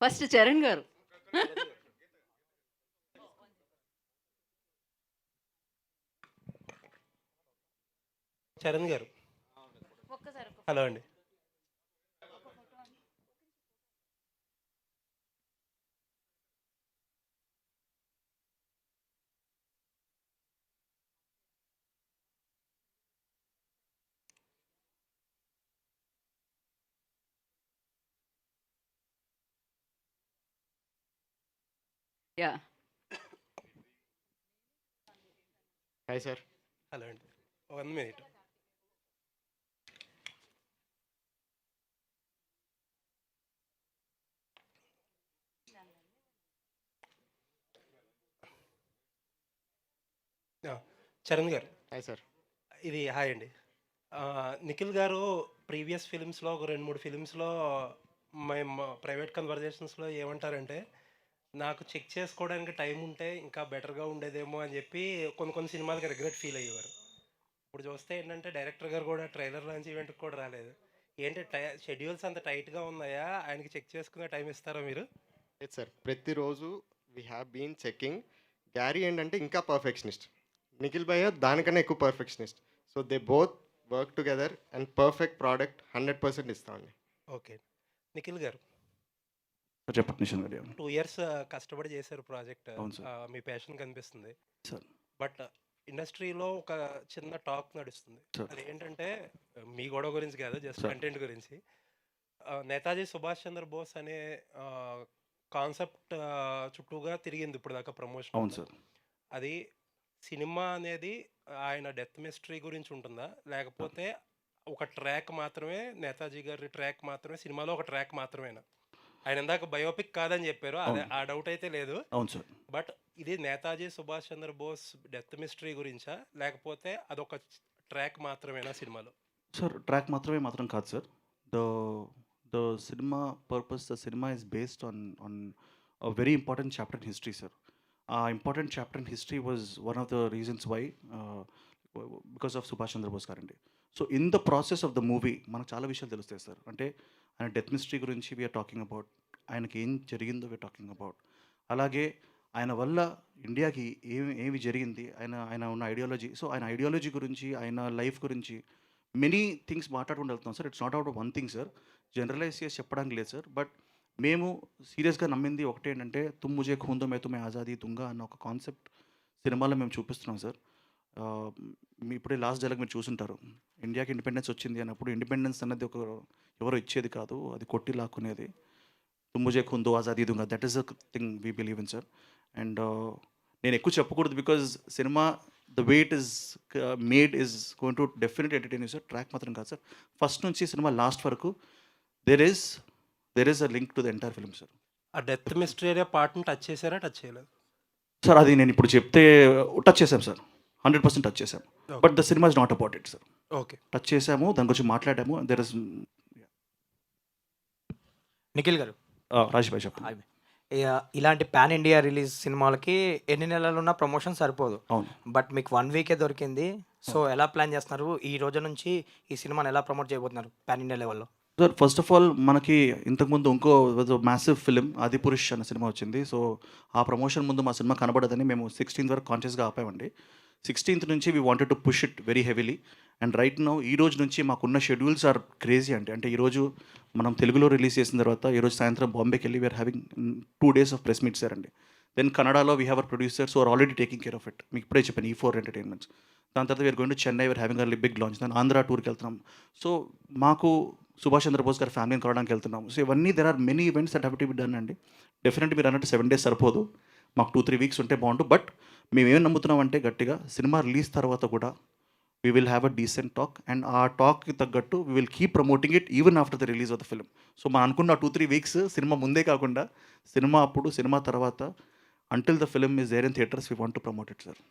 ఫస్ట్ చరణ్ గారు. చరణ్ గారు. హలో అండి. యాహ్! Hi sir. హలో అండి. 1 మినిట్. చరణ్ గారు. Hi sir. ఇది హాయ్ అండి. నిఖిల్ గారు ప్రీవియస్ ఫిలిమ్స్లో ఒక 2, 3 ఫిలిమ్స్లో మేము ప్రైవేట్ కన్వర్జేషన్స్లో ఏమంటారంటే, నాకు చెక్ చేసుకోవడానికి టైం ఉంటే ఇంకా బెటర్గా ఉండేదేమో అని చెప్పి కొన్ని సినిమాలకి రిగ్రెట్ ఫీల్ అయ్యేవారు. ఇప్పుడు చూస్తే ఏంటంటే డైరెక్టర్ గారు కూడా ట్రైలర్ లాంచ్ ఈవెంట్కి కూడా రాలేదు. ఏంటి షెడ్యూల్స్ అంత టైట్గా ఉన్నాయా? ఆయనకి చెక్ చేసుకునే టైం ఇస్తారా మీరు? లేదు సార్, ప్రతిరోజు we have been checking. Garry ఏంటంటే ఇంకా పర్ఫెక్షనిస్ట్, నిఖిల్ భయ్య దానికన్నా ఎక్కువ perfectionist. So they both work together and perfect product 100% ఇస్తామండి. ఓకే. నిఖిల్ గారు, చెప్పండి నిషన్ గారు. 2 ఇయర్స్ కష్టపడి చేశారు ప్రాజెక్ట్. అవును సార్. మీ ప్యాషన్ కనిపిస్తుంది. సార్. బట్ ఇండస్ట్రీలో ఒక చిన్న టాక్ నడుస్తుంది. సార్. అదేంటంటే మీ గొడవ గురించి కాదు, జస్ట్ సార్. కంటెంట్ గురించి. నేతాజీ సుభాష్ చంద్రబోస్ అనే కాన్సెప్ట్ చుట్టూగా తిరిగింది ఇప్పుడు దాకా ప్రమోషన్. అవును సార్. అది సినిమా అనేది ఆయన డెత్ మిస్టరీ గురించి ఉంటుందా, లేకపోతే ఒక ట్రాక్ మాత్రమే, నేతాజీ గారి ట్రాక్ మాత్రమే, సినిమాలో ఒక ట్రాక్ మాత్రమేనా? ఆయన ఇందాక బయోపిక్ కాదని చెప్పారు, అదే ఆ డౌట్ అయితే లేదు. అవును సార్. బట్ ఇది నేతాజీ సుభాష్ చంద్రబోస్ డెత్ మిస్టరీ గురించా, లేకపోతే అదొక ట్రాక్ మాత్రమేనా సినిమాలో? సార్ ట్రాక్ మాత్రం కాదు sir. The the cinema purpose, the cinema is based on a very important chapter in history sir. ఆ important chapter in history was one of the reasons why, because of Subhash Chandrabose గారండి. So in the process of the movie మనకు చాలా విషయాలు తెలుస్తాయి సార్. అంటే ఆయన డెత్ మిస్టరీ గురించి వీఆర్ టాకింగ్ అబౌట్, ఆయనకి ఏం జరిగిందో వీఆర్ టాకింగ్ అబౌట్. అలాగే ఆయన వల్ల ఇండియాకి ఏమి జరిగింది, ఆయన ఉన్న ఐడియాలజీ, సో ఆయన ఐడియాలజీ గురించి, ఆయన లైఫ్ గురించి మెనీ థింగ్స్ మాట్లాడుకుంటూ వెళ్తాం sir. It's not about one thing sir, generalise చేసి చెప్పడానికి లేదు సార్. బట్ మేము సీరియస్గా నమ్మింది ఒకటి ఏంటంటే, తుమ్ ముజే ఖూన్ దో మై తుమ్హే ఆజాదీ దుంగా అన్న ఒక కాన్సెప్ట్ సినిమాలో మేము చూపిస్తున్నాం సార్. మీ ఇప్పుడే లాస్ట్ డైలాగ్ మీరు చూసుంటారు, ఇండియాకి ఇండిపెండెన్స్ వచ్చింది అన్నప్పుడు ఇండిపెండెన్స్ అన్నది ఎవరో ఇచ్చేది కాదు, అది కొట్టి లాక్కునేది. తుమ్ ముజే ఖూన్ దో ఆజాదీ దుంగా, that is a thing we believe in sir. And నేను ఎక్కువ చెప్పకూడదు, because cinema the way it is made is going to definite entertain sir. Track మాత్రం కాదు సార్, ఫస్ట్ నుంచి సినిమా లాస్ట్ వరకు there is a link to the entire film sir. ఆ డెత్ మిస్టరీ అనే పార్ట్ని టచ్ చేశారా, టచ్ చేయలేదు? సార్ అది నేను ఇప్పుడు చెప్తే టచ్ చేశాం సార్, 100% టచ్ చేశాం. But the cinema is not about it sir. Okay. Touch చేసాము, దాని గురించి మాట్లాడాము. దెర్ ఇస్ నిఖిల్ గారు, రాజ్ భాయ్ చెప్పండి. హాయ్. ఇలాంటి పాన్ ఇండియా రిలీజ్ సినిమాలకి ఎన్ని నెలలు ఉన్న ప్రమోషన్ సరిపోదు. అవును. బట్ మీకు 1 వీకే దొరికింది. సో ఎలా ప్లాన్ చేస్తున్నారు? ఈ రోజు నుంచి ఈ సినిమాని ఎలా ప్రమోట్ చేయబోతున్నారు పాన్ ఇండియా లెవెల్లో? సార్ ఫస్ట్ ఆఫ్ ఆల్ మనకి ఇంతకుముందు ఇంకో మ్యాసివ్ ఫిలిం ఆదిపురుష్ అనే సినిమా వచ్చింది. సో ఆ ప్రమోషన్ ముందు మా సినిమా కనబడదని మేము 16th వరకు కాన్షియస్గా ఆపామండి. 16th నుంచి we wanted to push it very heavily. And right now ఈ రోజు నుంచి మాకున్న షెడ్యూల్స్ ఆర్ క్రేజీ అండి. అంటే ఈరోజు మనం తెలుగులో రిలీజ్ చేసిన తర్వాత ఈరోజు సాయంత్రం బాంబేకి వెళ్ళి we're having 2 days of press meets sir అండి. దెన్ కన్నడలో we have our producers are already taking care of it. మీకు ఇప్పుడే చెప్పాను, E4 ఎంటర్టైన్మెంట్స్. దాని తర్వాత we're going to Chennai, we're having a big launch. దాని ఆంధ్ర టూర్కి వెళ్తున్నాం. సో మాకు సుభాష్ చంద్రబోస్ గారి ఫ్యామిలీని కలవడానికి వెళ్తున్నాం. సో ఇవన్నీ there are many events that have to be done అండి. డెఫినెట్లీ మీరు అన్నట్టు 7 days సరిపోదు, మాకు 2-3 weeks ఉంటే బాగుంటుంది. బట్ మేము ఏం నమ్ముతున్నామంటే గట్టిగా సినిమా రిలీజ్ తర్వాత కూడా we will have a decent talk, and ఆ టాక్కి తగ్గట్టు we will keep promoting it even after the release of the film. So మనం అనుకున్న 2-3 weeks సినిమా ముందే కాకుండా సినిమా అప్పుడు, సినిమా తర్వాత, until the film is there in theatres we want to promote it sir.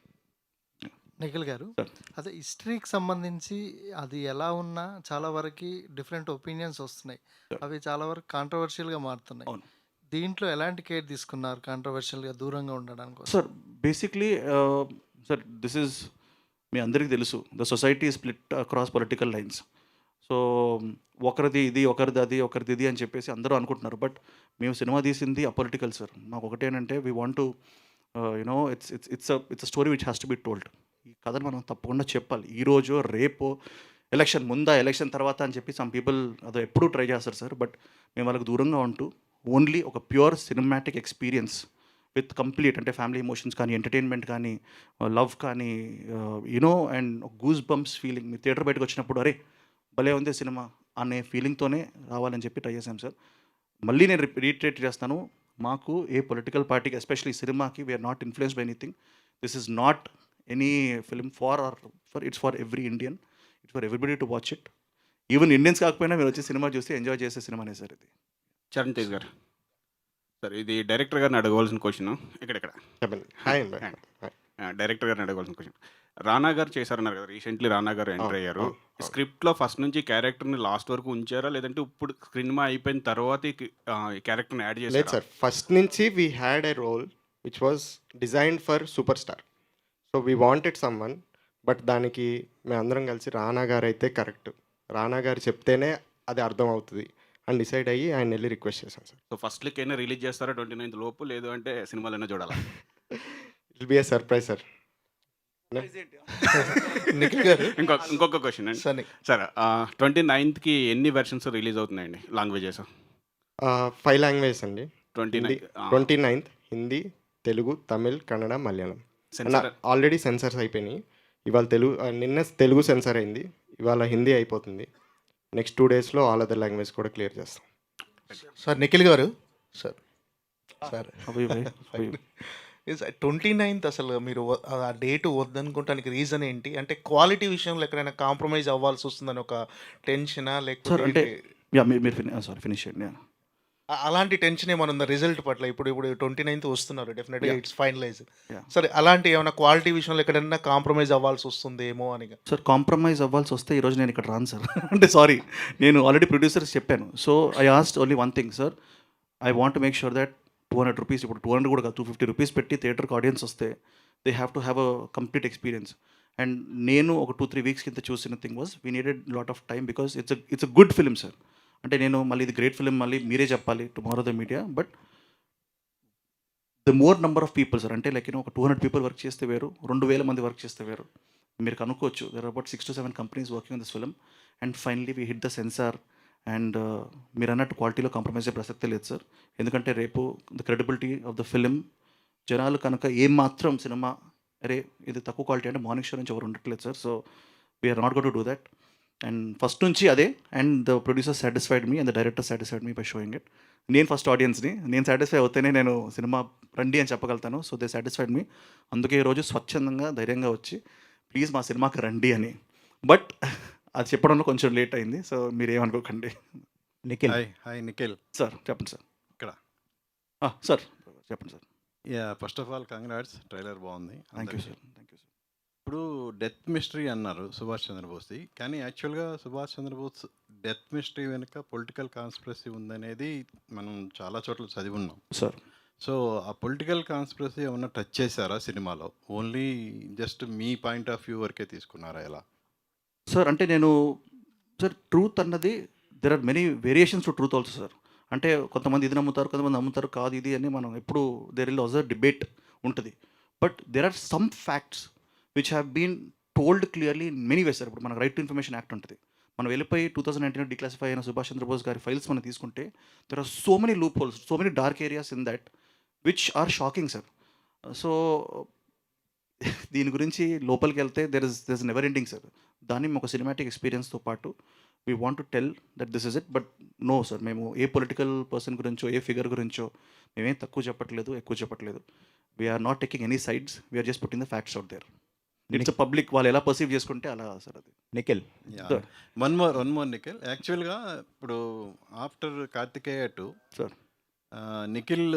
Nikhil garu, sir. అదే హిస్టరీకి సంబంధించి అది ఎలా ఉన్నా చాలా వరకు డిఫరెంట్ ఒపీనియన్స్ వస్తున్నాయి. సార్. అవి చాలా వరకు కాంట్రవర్షియల్గా మారుతున్నాయి. అవును. దీంట్లో ఎలాంటి కేర్ తీసుకున్నారు కాంట్రవర్షియల్గా దూరంగా ఉండడానికి? Sir basically sir this is మీ అందరికీ తెలుసు, the society split across political lines. So ఒకరిది ఇది ఒకరిది అది ఒకరిది ఇది అని చెప్పేసి అందరూ అనుకుంటున్నారు. బట్ మేము సినిమా తీసింది అపొలిటికల్ సార్. మాకు ఒకటేనంటే we want to you know it's a story which has to be told. ఈ కథను మనం తప్పకుండా చెప్పాలి. ఈరోజు రేపు ఎలక్షన్ ముందా ఎలక్షన్ తర్వాత అని చెప్పి సమ్ పీపుల్ అది ఎప్పుడూ ట్రై చేస్తారు సార్. బట్ మేము వాళ్ళకి దూరంగా ఉంటూ ఓన్లీ ఒక pure cinematic experience with complete అంటే ఫ్యామిలీ ఎమోషన్స్ కానీ ఎంటర్టైన్మెంట్ కానీ లవ్ కానీ you know and goose bumps feeling. Me theatre బయటకు వచ్చినప్పుడు అరే భలే ఉంది సినిమా అనే ఫీలింగ్తోనే రావాలని చెప్పి ట్రై చేశాం సార్. మళ్ళీ నేను రీట్రేట్ చేస్తాను, మాకు ఏ పొలిటికల్ పార్టీకి ఎస్పెషలీ సినిమాకి we're not influence by anything. This is not any film for it's for every Indian, it's for everybody to watch it. Even Indians కాకపోయినా మీరు వచ్చి సినిమా చూసి ఎంజాయ్ చేసే సినిమానే సార్ ఇది. చరణ్ తేజ్ గారు సార్, ఇది డైరెక్టర్ గారిని అడగవలసిన క్వశ్చన్. ఇక్కడ చెప్పండి. హాయ్ అండి. డైరెక్టర్ గారిని అడగవలసిన క్వశ్చన్. రానా గారు చేశారన్నారు కదా, రీసెంట్లీ రానా గారు ఎంటర్ అయ్యారు. స్క్రిప్ట్లో ఫస్ట్ నుంచి క్యారెక్టర్ని లాస్ట్ వరకు ఉంచారా, లేదంటే ఇప్పుడు సినిమా అయిపోయిన తర్వాత ఈ క్యారెక్టర్ని యాడ్ లేదు చేశారు? సార్, ఫస్ట్ నుంచి we had a role which was designed for super star. So we wanted someone, but దానికి మేమందరం కలిసి రానా గారు అయితే కరెక్ట్, రానా గారు చెప్తేనే అది అర్థం అవుతుంది అని డిసైడ్ అయ్యి ఆయన వెళ్ళి రిక్వెస్ట్ చేశాను సార్. సో ఫస్ట్ లుక్ అయినా రిలీజ్ చేస్తారా 29th లోపు, లేదు అంటే సినిమాలైనా చూడాలా? It will be a surprise sir. Nikhil garu ఇంకొక క్వశ్చన్ అండి సరే సార్, 29th ఎన్ని వెర్షన్స్ రిలీజ్ అవుతున్నాయండి లాంగ్వేజెస్? 5 లాంగ్వేజెస్ అండి. 29 29th Hindi, Telugu, Tamil, Kannada, Malayalam. Censor already censors అయిపోయినాయి. ఇవాళ తెలుగు నిన్న తెలుగు సెన్సార్ అయింది, ఇవాళ హిందీ అయిపోతుంది. నెక్స్ట్ 2 daysలో ఆల్ అదర్ లాంగ్వేజ్ కూడా క్లియర్ చేస్తాం. Sir Nikhil garu sir sir అవి 29th అసలు మీరు ఆ డేట్ వద్దనుకోవటానికి రీజన్ ఏంటి? అంటే క్వాలిటీ విషయంలో ఎక్కడైనా కాంప్రమైజ్ అవ్వాల్సి వస్తుందని ఒక టెన్షనా సార్ లేకపోతే అంటే ఏంటి? మీరు సారీ ఫినిష్ చేయండి. అలాంటి టెన్షన్ ఏమైనా ఉందా రిజల్ట్ పట్ల? ఇప్పుడు 29th వస్తున్నారు, డెఫినెట్గా Yeah. It's finalise. Yeah. సరే, అలాంటి ఏమైనా క్వాలిటీ విషయంలో ఎక్కడైనా కాంప్రమైజ్ అవ్వాల్సి వస్తుందేమో అని. సార్ కాంప్రమైజ్ అవ్వాల్సి వస్తే ఈరోజు నేను ఇక్కడ రాను సార్. అంటే సారీ, నేను ఆల్రెడీ ప్రొడ్యూసర్స్ చెప్పాను. So I asked only one thing sir, I want to make sure that 200 rupees, ఇప్పుడు 200 కూడా కాదు, 250 రూపీస్ పెట్టి థియేటర్కి ఆడియన్స్ వస్తే they have to have a complete experience. And నేను ఒక 2-3 weeks కింద చూసిన thing was we needed lot of time because it's a good film sir. అంటే నేను మళ్ళీ ఇది గ్రేట్ ఫిలిం మళ్ళీ మీరే చెప్పాలి tomorrow the media, but the more number of people sir. అంటే లైక్ ఒక 200 people వర్క్ చేస్తే వేరు, 2000 మంది వర్క్ చేస్తే వేరు. మీరు కనుక్కోవచ్చు, there are about 6 to 7 companies working on this film. And finally we hit the censor. And మీరు అన్నట్టు క్వాలిటీలో కాంప్రమైజ్ అయ్యే ప్రసక్తే లేదు సార్. ఎందుకంటే రేపు the credibility of the film, జనాలు కనుక ఏం మాత్రం సినిమా అరే ఇది తక్కువ క్వాలిటీ అంటే మార్నింగ్ షో నుంచి ఎవరు ఉండట్లేదు sir. So we're not got to do that. And first నుంచి అదే. And the producer satisfied me and the director satisfied me by showing it. నేను ఫస్ట్ ఆడియన్స్ని, నేను సాటిస్ఫై అవుతేనే నేను సినిమా రండి అని చెప్పగలుగుతాను. So they satisfied me. అందుకే ఈరోజు స్వచ్ఛందంగా ధైర్యంగా వచ్చి ప్లీజ్ మా సినిమాకి రండి అని. బట్ అది చెప్పడంలో కొంచెం లేట్ అయింది, సో మీరేమనుకోకండి. నిఖిల్ హాయ్ నిఖిల్, సార్ చెప్పండి సార్. ఇక్కడ సార్ చెప్పండి sir. First of all congrats, trailer బాగుంది. Thank you sir. Thank you sir. ఇప్పుడు డెత్ మిస్టరీ అన్నారు సుభాష్ చంద్రబోస్ది, కానీ యాక్చువల్గా సుభాష్ చంద్రబోస్ డెత్ మిస్టరీ వెనుక పొలిటికల్ కాన్స్పిరసీ ఉందనేది మనం చాలా చోట్ల చదివి ఉన్నాం సార్. సో ఆ పొలిటికల్ కాన్స్పిరసీ ఏమన్నా టచ్ చేశారా సినిమాలో? ఓన్లీ జస్ట్ మీ పాయింట్ ఆఫ్ వ్యూ వరకే తీసుకున్నారా ఎలా? సార్ అంటే నేను సార్ ట్రూత్ అన్నది there are many variations to truth also sir. అంటే కొంతమంది ఇది నమ్ముతారు, కొంతమంది నమ్ముతారు కాదు ఇది అని. మనం ఎప్పుడు there'll was a debate ఉంటుంది. But there are some facts which have been told clearly in many ways sir. ఇప్పుడు మనకు రైట్ టు ఇన్ఫర్మేషన్ యాక్ట్ ఉంటుంది. మనం వెళ్ళిపోయి 2019 డిక్లాసిఫై అయిన సుభాష్ చంద్రబోస్ గారి ఫైల్స్ మనం తీసుకుంటే there are so many loopholes, so many dark areas in that which are shocking sir. So దీని గురించి లోపలికి వెళ్తే there is never ending sir. దాన్ని ఒక సినిమాటిక్ ఎక్స్పీరియన్స్తో పాటు we want to tell that this is it. But no sir, మేము ఏ పొలిటికల్ పర్సన్ గురించో ఏ ఫిగర్ గురించో మేమేం తక్కువ చెప్పట్లేదు, ఎక్కువ చెప్పట్లేదు. We're not taking any sides, we're just putting the facts out there. It's public, వాళ్ళు ఎలా పర్సీవ్ చేసుకుంటే అలా సార్. అది నిఖిల్ వన్ మోర్ నిఖిల్, యాక్చువల్గా ఇప్పుడు ఆఫ్టర్ కార్తికేయ 2 సార్ నిఖిల్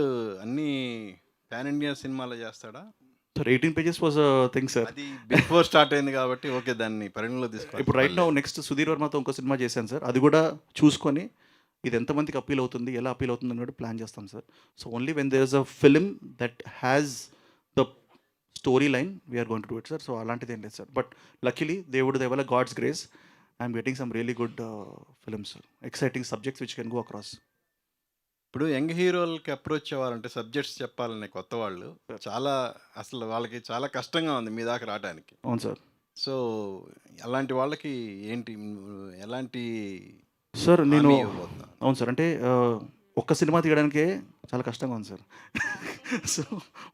అన్ని పాన్ ఇండియా సినిమాలో చేస్తాడా? Sir 18 pages was thing sir. అది బిఫోర్ స్టార్ట్ అయింది కాబట్టి ఓకే, దాన్ని పరిగణలో తీసుకోవాలి. ఇప్పుడు రైట్ నౌ నెక్స్ట్ సుధీర్ వర్మతో ఇంకో సినిమా చేశాను సార్. అది కూడా చూసుకొని ఇది ఎంతమందికి అప్పీల్ అవుతుంది, ఎలా అప్పీల్ అవుతుంది అని కూడా ప్లాన్ చేస్తాం sir. So only when there is a film that has the story line we're going to do it sir. So అలాంటిది ఏం లేదు సార్. బట్ లక్కీలీ దేవుడి దయ వల్ల God's grace I'm getting some really good films, exciting subjects which can go across. ఇప్పుడు యంగ్ హీరోలకి అప్రోచ్ అవ్వాలంటే సబ్జెక్ట్స్ చెప్పాలనే కొత్త వాళ్ళు చాలా అసలు వాళ్ళకి చాలా కష్టంగా ఉంది మీ దాకా రావడానికి. అవును సార్. సో అలాంటి వాళ్ళకి ఏంటి ఎలాంటి సార్ నేను హామీ ఇవ్వబోతున్నారు? అవును సార్, అంటే ఒక్క సినిమా తీయడానికే చాలా కష్టంగా ఉంది సార్. సో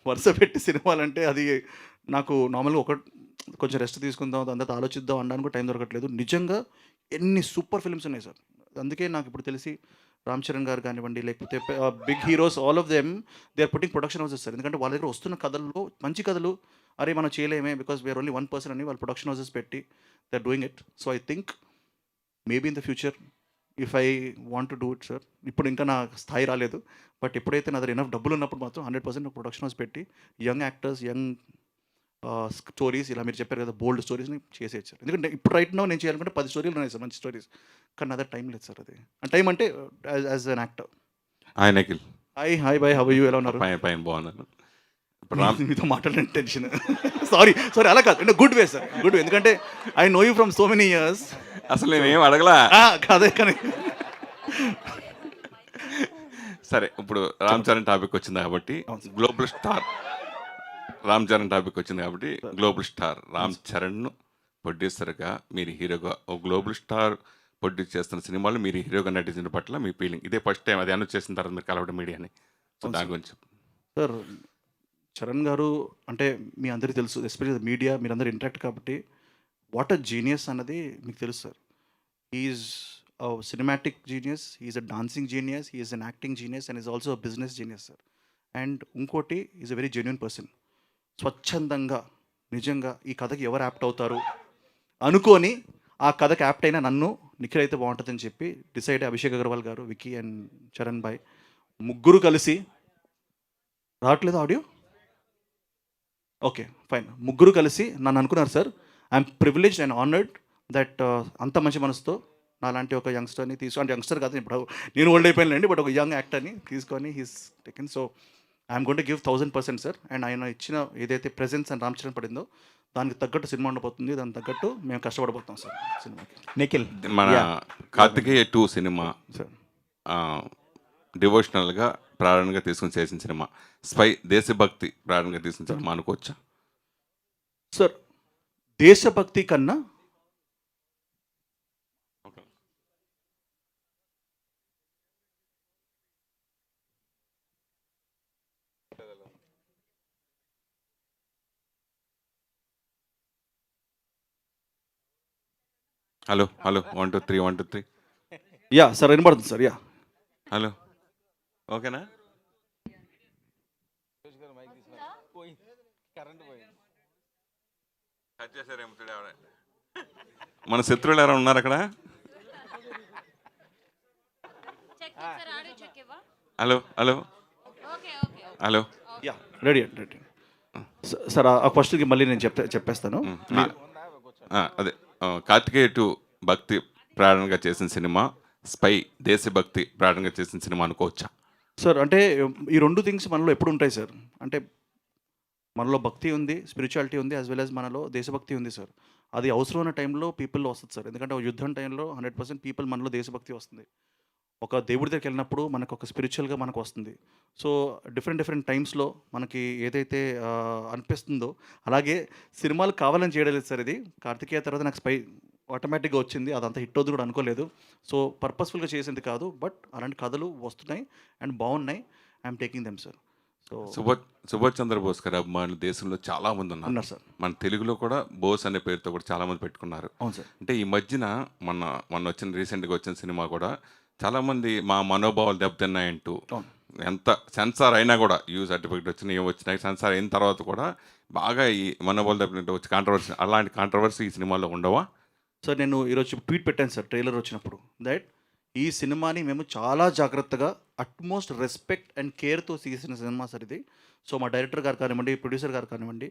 వరుస పెట్టి సినిమాలంటే అది నాకు నార్మల్గా కొంచెం రెస్ట్ తీసుకుందాం, దాని తర్వాత ఆలోచిద్దాం అనడానికి టైం దొరకట్లేదు. నిజంగా ఎన్ని సూపర్ ఫిల్మ్స్ ఉన్నాయి సార్. అందుకే నాకు ఇప్పుడు తెలిసి రామ్ చరణ్ గారు కానివ్వండి, లేకపోతే big heroes all of them they are putting production houses sir. ఎందుకంటే వాళ్ళ దగ్గర వస్తున్న కథల్లో మంచి కథలు, అరే మనం చేయలేమే బికాస్ వీఆర్ ఓన్లీ 1% అని వాళ్ళు ప్రొడక్షన్ హౌసెస్ పెట్టి they are doing it. So I think maybe in the future if I want to do it sir, ఇప్పుడు ఇంకా నా స్థాయి రాలేదు, బట్ ఎప్పుడైతే నా దగ్గర ఎనఫ్ డబ్బులు ఉన్నప్పుడు మాత్రం 100% ప్రొడక్షన్ హౌస్ పెట్టి యంగ్ యాక్టర్స్, యంగ్ స్టోరీస్, ఇలా మీరు చెప్పారు కదా బోల్డ్ స్టోరీస్ని చేసేయచ్చు సార్. ఎందుకంటే ఇప్పుడు రైట్ నో నేను చేయాలనుకుంటే 10 స్టోరీలు ఉన్నాయి సార్, మంచి స్టోరీస్, కానీ అదే టైం లేదు సార్. అది టైం అంటే as an actor. Hi Nikhil. Hi boy, how you, ఎలా ఉన్నారు? పైన బాగున్నాను. మీతో మాట్లాడిన టెన్షన్. సారీ అలా కాదు, అంటే good way sir, good way. ఎందుకంటే I know you from so many years. అసలు నేనేం అడగలా. కాదే కానీ సరే, ఇప్పుడు రామ్ చరణ్ టాపిక్ వచ్చింది కాబట్టి global star Ram Charan topic వచ్చింది కాబట్టి గ్లోబల్ స్టార్ రామ్ చరణ్ను ప్రొడ్యూసర్గా, మీరు హీరోగా, ఓ గ్లోబల్ స్టార్ ప్రొడ్యూస్ చేస్తున్న సినిమాలు మీరు హీరోగా నటించిన పట్ల మీ ఫీలింగ్, ఇదే ఫస్ట్ టైం అది అనౌన్స్ చేసిన తర్వాత మీరు కలవడం మీడియాని, సో దాని గురించి సార్. చరణ్ గారు అంటే మీ అందరికీ తెలుసు, ఎస్పెషల్లీ మీడియా మీరందరూ ఇంటరాక్ట్ కాబట్టి వాట్ అ జీనియస్ అన్నది మీకు తెలుసు sir. Is a cinematic genius, he is a dancing genius, he is an acting genius, and is also a business genius sir. And ఇంకోటి is a very genuine person. స్వచ్ఛందంగా నిజంగా ఈ కథకి ఎవరు యాప్ట్ అవుతారు అనుకొని ఆ కథకి యాప్ట్ అయినా నన్ను నిఖిల్ అయితే బాగుంటుందని చెప్పి డిసైడ్ అభిషేక్ అగర్వాల్ గారు, విక్కీ అండ్ చరణ్ భాయ్ ముగ్గురు కలిసి, రావట్లేదు ఆడియో, ఓకే ఫైన్, ముగ్గురు కలిసి నన్ను అనుకున్నారు sir. I'm privileged and honoured that అంత మంచి మనసుతో నాలాంటి ఒక యంగ్స్టర్ని అంటే యంగ్స్టర్ కాదు, ఇప్పుడు నేను ఓల్డ్ అయిపోయానండి, బట్ ఒక యంగ్ యాక్టర్ని తీసుకొని he's taken. So I'm going to give 1000% sir. And ఆయన ఇచ్చిన ఏదైతే ప్రెజెన్స్ అండ్ రామ్ చరణ్ పడిందో దానికి తగ్గట్టు సినిమా ఉండబోతుంది, దానికి తగ్గట్టు మేము కష్టపడబోతాం సార్ సినిమాకి. నిఖిల్, మన కార్తికేయ 2 సినిమా సార్ డివోషనల్గా ప్రారంభంగా తీసుకుని చేసిన సినిమా, స్పై దేశభక్తి ప్రారంభంగా తీసుకుని సినిమా అనుకోవచ్చా సార్? దేశభక్తి కన్నా హలో 1 2 3 1 2 3 యా సార్ వినబడుతుంది సార్. యా హలో, ఓకేనా? మన శత్రువులు ఎవరైనా ఉన్నారు అక్కడ? Hello yeah ready sir. ఆ క్వశ్చన్కి మళ్ళీ నేను చెప్పేస్తాను. అదే కార్తికేయ 2 భక్తి ప్రారంభంగా చేసిన సినిమా, స్పై దేశభక్తి ప్రారంభంగా చేసిన సినిమా అనుకోవచ్చా సార్? అంటే ఈ రెండు థింగ్స్ మనలో ఎప్పుడు ఉంటాయి సార్. అంటే మనలో భక్తి ఉంది, స్పిరిచువాలిటీ ఉంది, యాజ్ వెల్ యాజ్ మనలో దేశభక్తి ఉంది సార్. అది అవసరమైన టైంలో పీపుల్లో వస్తుంది సార్. ఎందుకంటే యుద్ధం టైంలో 100% పీపుల్ మనలో దేశభక్తి వస్తుంది. ఒక దేవుడి దగ్గరికి వెళ్ళినప్పుడు మనకు ఒక స్పిరిచువల్గా మనకు వస్తుంది. సో డిఫరెంట్ టైమ్స్లో మనకి ఏదైతే అనిపిస్తుందో, అలాగే సినిమాలు కావాలని చేయడం లేదు సార్. ఇది కార్తికేయ తర్వాత నాకు స్పై ఆటోమేటిక్గా వచ్చింది, అదంతా హిట్ అవుతుంది కూడా అనుకోలేదు. సో పర్పస్ఫుల్గా చేసింది కాదు, బట్ అలాంటి కథలు వస్తున్నాయి అండ్ బాగున్నాయి. I'm taking them sir. So Subhash Chandra Bose గారు అభిమానులు దేశంలో చాలా మంది ఉన్నారు సార్. మన తెలుగులో కూడా బోస్ అనే పేరుతో కూడా చాలా మంది పెట్టుకున్నారు. అవును సార్. అంటే ఈ మధ్యన మొన్న వచ్చిన రీసెంట్గా వచ్చిన సినిమా కూడా చాలామంది మా మనోభావాలు దెబ్బతిన్నాయంటూ, ఎంత సెన్సార్ అయినా కూడా యూ సర్టిఫికేట్ వచ్చినా ఏం వచ్చినా సెన్సార్ అయిన తర్వాత కూడా బాగా ఈ మనోభావాలు దెబ్బతింటే వచ్చి కాంట్రవర్సీ, అలాంటి కాంట్రవర్సీ ఈ సినిమాలో ఉండవా సార్? నేను ఈరోజు ట్వీట్ పెట్టాను సార్ ట్రైలర్ వచ్చినప్పుడు, దట్ ఈ సినిమాని మేము చాలా జాగ్రత్తగా అట్మోస్ట్ రెస్పెక్ట్ అండ్ కేర్తో తీసిన సినిమా సార్ ఇది. సో మా డైరెక్టర్ గారు కానివ్వండి, ప్రొడ్యూసర్ గారు కానివ్వండి,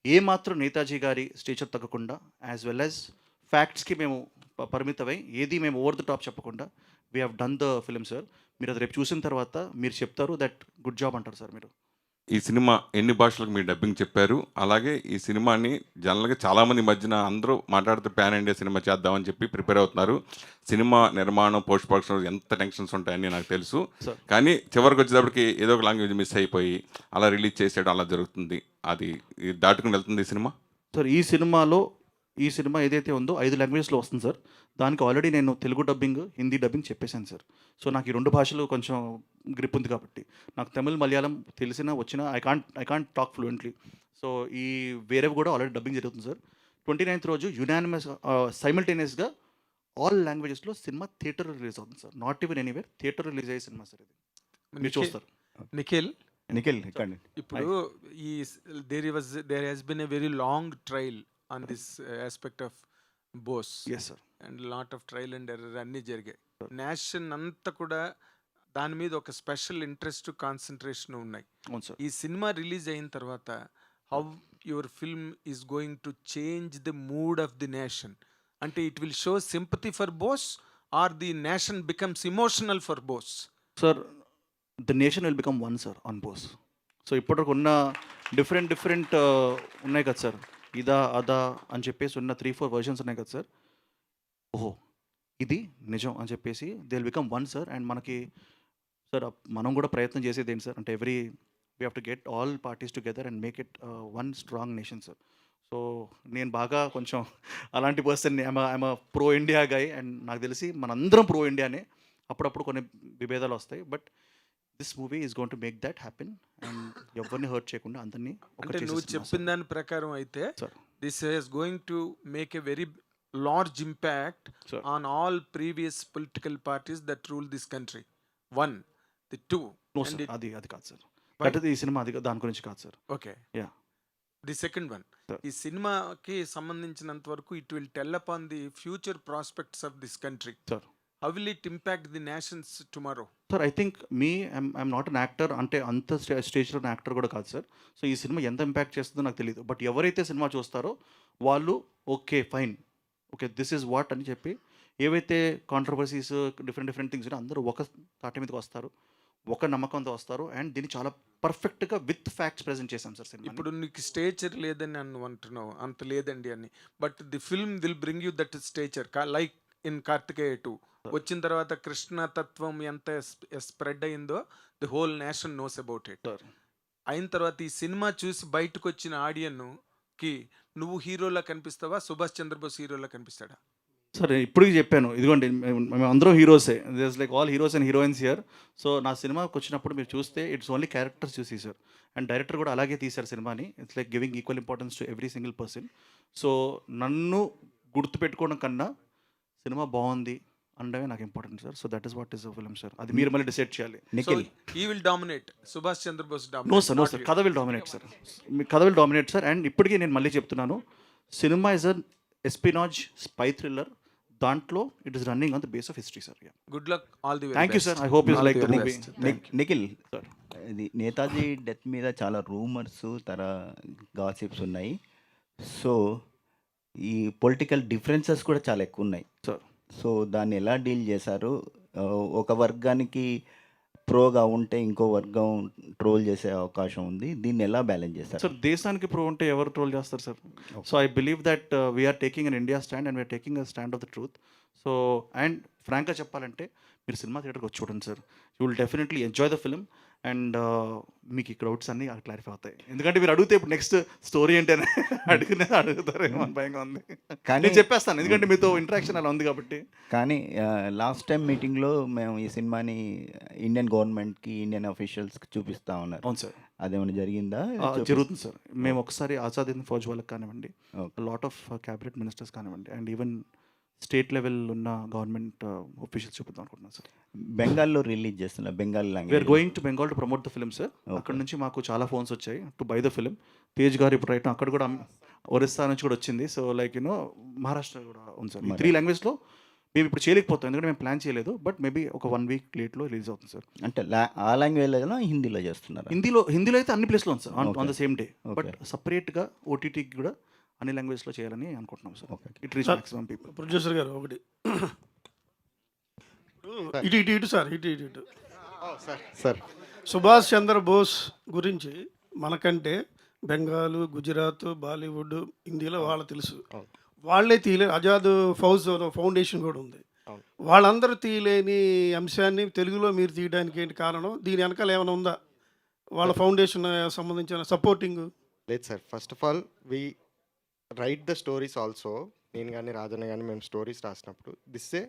ఏమాత్రం నేతాజీ గారి స్టేచర్ తగ్గకుండా, యాజ్ వెల్ యాజ్ ఫ్యాక్ట్స్కి మేము పరిమితమై ఏది మేము ఓవర్ ద టాప్ చెప్పకుండా we have done the film sir. మీరు అది రేపు చూసిన తర్వాత మీరు చెప్తారు దట్ గుడ్ జాబ్ అంటారు సార్ మీరు. ఈ సినిమా ఎన్ని భాషలకు మీరు డబ్బింగ్ చెప్పారు? అలాగే ఈ సినిమాని జనరల్‌గా చాలామంది ఈ మధ్యన అందరూ మాట్లాడితే పాన్ ఇండియా సినిమా చేద్దామని చెప్పి ప్రిపేర్ అవుతున్నారు. సినిమా నిర్మాణం, పోస్ట్ ప్రొడక్షన్ ఎంత టెన్షన్స్ ఉంటాయని నాకు తెలుసు. కానీ చివరికి వచ్చేటప్పటికి ఏదో ఒక లాంగ్వేజ్ మిస్ అయిపోయి అలా రిలీజ్ చేసేయడం అలా జరుగుతుంది. అది దాటుకుని వెళ్తుంది ఈ సినిమా? సార్ ఈ సినిమా ఏదైతే ఉందో 5 లాంగ్వేజ్లో వస్తుంది సార్. దానికి ఆల్రెడీ నేను తెలుగు డబ్బింగ్, హిందీ డబ్బింగ్ చెప్పేశాను సార్. సో నాకు ఈ 2 భాషలు కొంచెం గ్రిప్ ఉంది కాబట్టి నాకు తమిళ్, మలయాళం తెలిసినా వచ్చినా I can't talk fluently. So ఈ వేరేవి కూడా ఆల్రెడీ డబ్బింగ్ జరుగుతుంది సార్. 29th రోజు యునానిమస్ సైమల్టేనియస్గా ఆల్ లాంగ్వేజెస్లో సినిమా థియేటర్ రిలీజ్ అవుతుంది sir. Not even anywhere, theatre release అయ్యే సినిమా సార్ ఇది. మీరు చూస్తారు. నిఖిల్ ఇప్పుడు ఈ there has been a very long trial on this aspect of Bose. Yes sir. And lot of trial and error అన్నీ జరిగాయి. నేషన్ అంతా కూడా దాని మీద ఒక స్పెషల్ ఇంట్రెస్ట్, కాన్సన్ట్రేషన్ ఉన్నాయి. అవును సార్. ఈ సినిమా రిలీజ్ అయిన తర్వాత how your film is going to change the mood of the nation? అంటే it will show sympathy for Bose or the nation becomes emotional for Bose? Sir, the nation will become one sir on Bose. So ఇప్పటివరకు ఉన్న డిఫరెంట్ ఉన్నాయి కదా సార్, ఇదా అదా అని చెప్పేసి ఉన్న 3-4 వర్షన్స్ ఉన్నాయి కదా సార్. ఓహో ఇది నిజం అని చెప్పేసి they will become one sir. And మనకి సార్ మనం కూడా ప్రయత్నం చేసేది ఏంటి సార్ అంటే we have to get all parties together and make it one strong nation sir. So నేను బాగా కొంచెం అలాంటి person, I'm pro India guy. And నాకు తెలిసి మనందరం ప్రో ఇండియానే. అప్పుడప్పుడు కొన్ని విభేదాలు వస్తాయి, but this movie is going to make that happen. And ఎవరిని హర్ట్ చేయకుండా అందరినీ అంటే నువ్వు చెప్పిన దాని ప్రకారం అయితే this is going to make a very large impact on all previous political parties that rule this country. 1, the 2. అది కాదు సార్. బట్ ఈ సినిమా అది దాని గురించి కాదు sir. Okay. Yeah. The second one, ఈ సినిమాకి సంబంధించినంత వరకు it will tell upon the future prospects of this country. Sir how will it impact the nations tomorrow? Sir I think I'm not an actor, అంటే అంత స్టేజ్లో యాక్టర్ కూడా కాదు సార్. సో ఈ సినిమా ఎంత ఇంపాక్ట్ చేస్తుందో నాకు తెలియదు. బట్ ఎవరైతే సినిమా చూస్తారో వాళ్ళు okay fine, okay this is what అని చెప్పి ఏవైతే కాంట్రవర్సీస్ డిఫరెంట్ థింగ్స్ ఉన్నాయో అందరూ ఒక తాటి మీదకి వస్తారు, ఒక నమ్మకంతో వస్తారు. అండ్ దీన్ని చాలా పర్ఫెక్ట్గా విత్ ఫ్యాక్ట్స్ ప్రజెంట్ చేశాం సార్ సినిమా. ఇప్పుడు నీకు స్టేచర్ లేదని నన్ను అంటున్నావు, అంత లేదండి అని. But the film will bring you that stature, like in Karthikeya 2 వచ్చిన తర్వాత కృష్ణ తత్వం ఎంత స్ప్రెడ్ అయిందో the whole nation knows about it. అయిన తర్వాత ఈ సినిమా చూసి బయటకు వచ్చిన ఆడియన్కి నువ్వు హీరోలా కనిపిస్తావా, సుభాష్ చంద్రబోస్ హీరోలా కనిపిస్తాడా? సరే ఇప్పటికి చెప్పాను, ఇదిగోండి మేము అందరూ హీరోసే, this like all heroes and heroines here. So నా సినిమాకి వచ్చినప్పుడు మీరు చూస్తే ఇట్స్ ఓన్లీ క్యారెక్టర్స్ చూసి సార్. అండ్ డైరెక్టర్ కూడా అలాగే తీశారు సినిమాని. It's like giving equal importance to every single person. So నన్ను గుర్తుపెట్టుకోవడం కన్నా సినిమా బాగుంది అనడమే నాకు important sir. So that is what is a film sir. అది మీరు మళ్ళీ డిసైడ్ చేయాలి. Nikhil he will dominate, Subhash Chandra Bose no sir కథ విల్ డామినేట్ సార్. కథ విల్ డామినేట్ సార్. అండ్ ఇప్పటికీ నేను మళ్ళీ చెప్తున్నాను, cinema is an espionage spy thriller. దాంట్లో it is running on the base of history sir. Good luck, all the very thank you sir. I hope you like the movie. Nikhil sir, ఇది నేతాజీ డెత్ మీద చాలా రూమర్స్ గాసిప్స్ ఉన్నాయి. సో ఈ పొలిటికల్ డిఫరెన్సెస్ కూడా చాలా ఎక్కువ ఉన్నాయి సార్. సో దాన్ని ఎలా డీల్ చేశారు? ఒక వర్గానికి ప్రోగా ఉంటే ఇంకో వర్గం ట్రోల్ చేసే అవకాశం ఉంది, దీన్ని ఎలా బ్యాలెన్స్ చేస్తారు సార్? దేశానికి ప్రో ఉంటే ఎవరు ట్రోల్ చేస్తారు sir? So I believe that we're taking an India stand and we're taking a stand of the truth. So and ఫ్రాంక్గా చెప్పాలంటే మీరు సినిమా థియేటర్కి వచ్చి చూడండి sir, you will definitely enjoy the film. And మీకు ఈ క్రౌడ్స్ అన్నీ క్లారిఫై అవుతాయి. ఎందుకంటే మీరు అడిగితే ఇప్పుడు నెక్స్ట్ స్టోరీ ఏంటనే అడుగుతారేమో అని భయంగా ఉంది. కానీ నేను చెప్పేస్తాను, ఎందుకంటే మీతో ఇంటరాక్షన్ అలా ఉంది కాబట్టి. కానీ లాస్ట్ టైం మీటింగ్లో మేము ఈ సినిమాని ఇండియన్ గవర్నమెంట్కి, ఇండియన్ అఫీషియల్స్కి చూపిస్తా ఉన్నారు. అవును సార్. అదేమైనా జరిగిందా? జరుగుతుంది సార్. మేము ఒకసారి ఆజాద్ హింద్ ఫౌజ్ వాళ్ళకి కానివ్వండి, లాట్ ఆఫ్ క్యాబినెట్ మినిస్టర్స్ కానివ్వండి, అండ్ ఈవెన్ స్టేట్ లెవెల్ ఉన్న గవర్నమెంట్ ఆఫీషియల్స్ చూపిద్దాం అనుకుంటున్నాను సార్. బెంగాల్లో రిలీజ్ చేస్తున్నా, Bengal language. We're going to Bengal to promote the film sir. అక్కడ నుంచి మాకు చాలా ఫోన్స్ వచ్చాయి to buy the film. Tej garu ఇప్పుడు రైట్ అక్కడ కూడా, ఒరిస్సా నుంచి కూడా వచ్చింది. సో లైక్ యూనో మహారాష్ట్ర కూడా ఉంది సార్. 3 లాంగ్వేజ్లో మేము ఇప్పుడు చేయలేకపోతాం, ఎందుకంటే మేము ప్లాన్ చేయలేదు. బట్ మేబీ ఒక 1 వీక్ లేట్లో రిలీజ్ అవుతుంది సార్. అంటే ఆ లాంగ్వేజ్లో హిందీలో చేస్తున్నారు? హిందీలో అయితే అన్ని ప్లేస్లో ఉంది sir on the same day. But సపరేట్గా ఓటీటీకి కూడా అన్ని లాంగ్వేజ్లో చేయాలని అనుకుంటున్నాం sir. It reach maximum people. Producer గారు ఒకటి ఇటు సార్, ఇటు సార్, సుభాష్ చంద్రబోస్ గురించి మనకంటే బెంగాలు, గుజరాత్, బాలీవుడ్, హిందీలో వాళ్ళు తెలుసు. వాళ్ళే తీయలేరు. ఆజాద్ ఫౌండేషన్ కూడా ఉంది. వాళ్ళందరూ తీయలేని అంశాన్ని తెలుగులో మీరు తీయడానికి ఏంటి కారణం? దీని వెనకాల ఏమైనా ఉందా? వాళ్ళ ఫౌండేషన్ సంబంధించిన సపోర్టింగ్? లేదు sir. First of all we write the stories also. నేను కానీ రాజన్న కానీ మేము స్టోరీస్ రాసినప్పుడు this a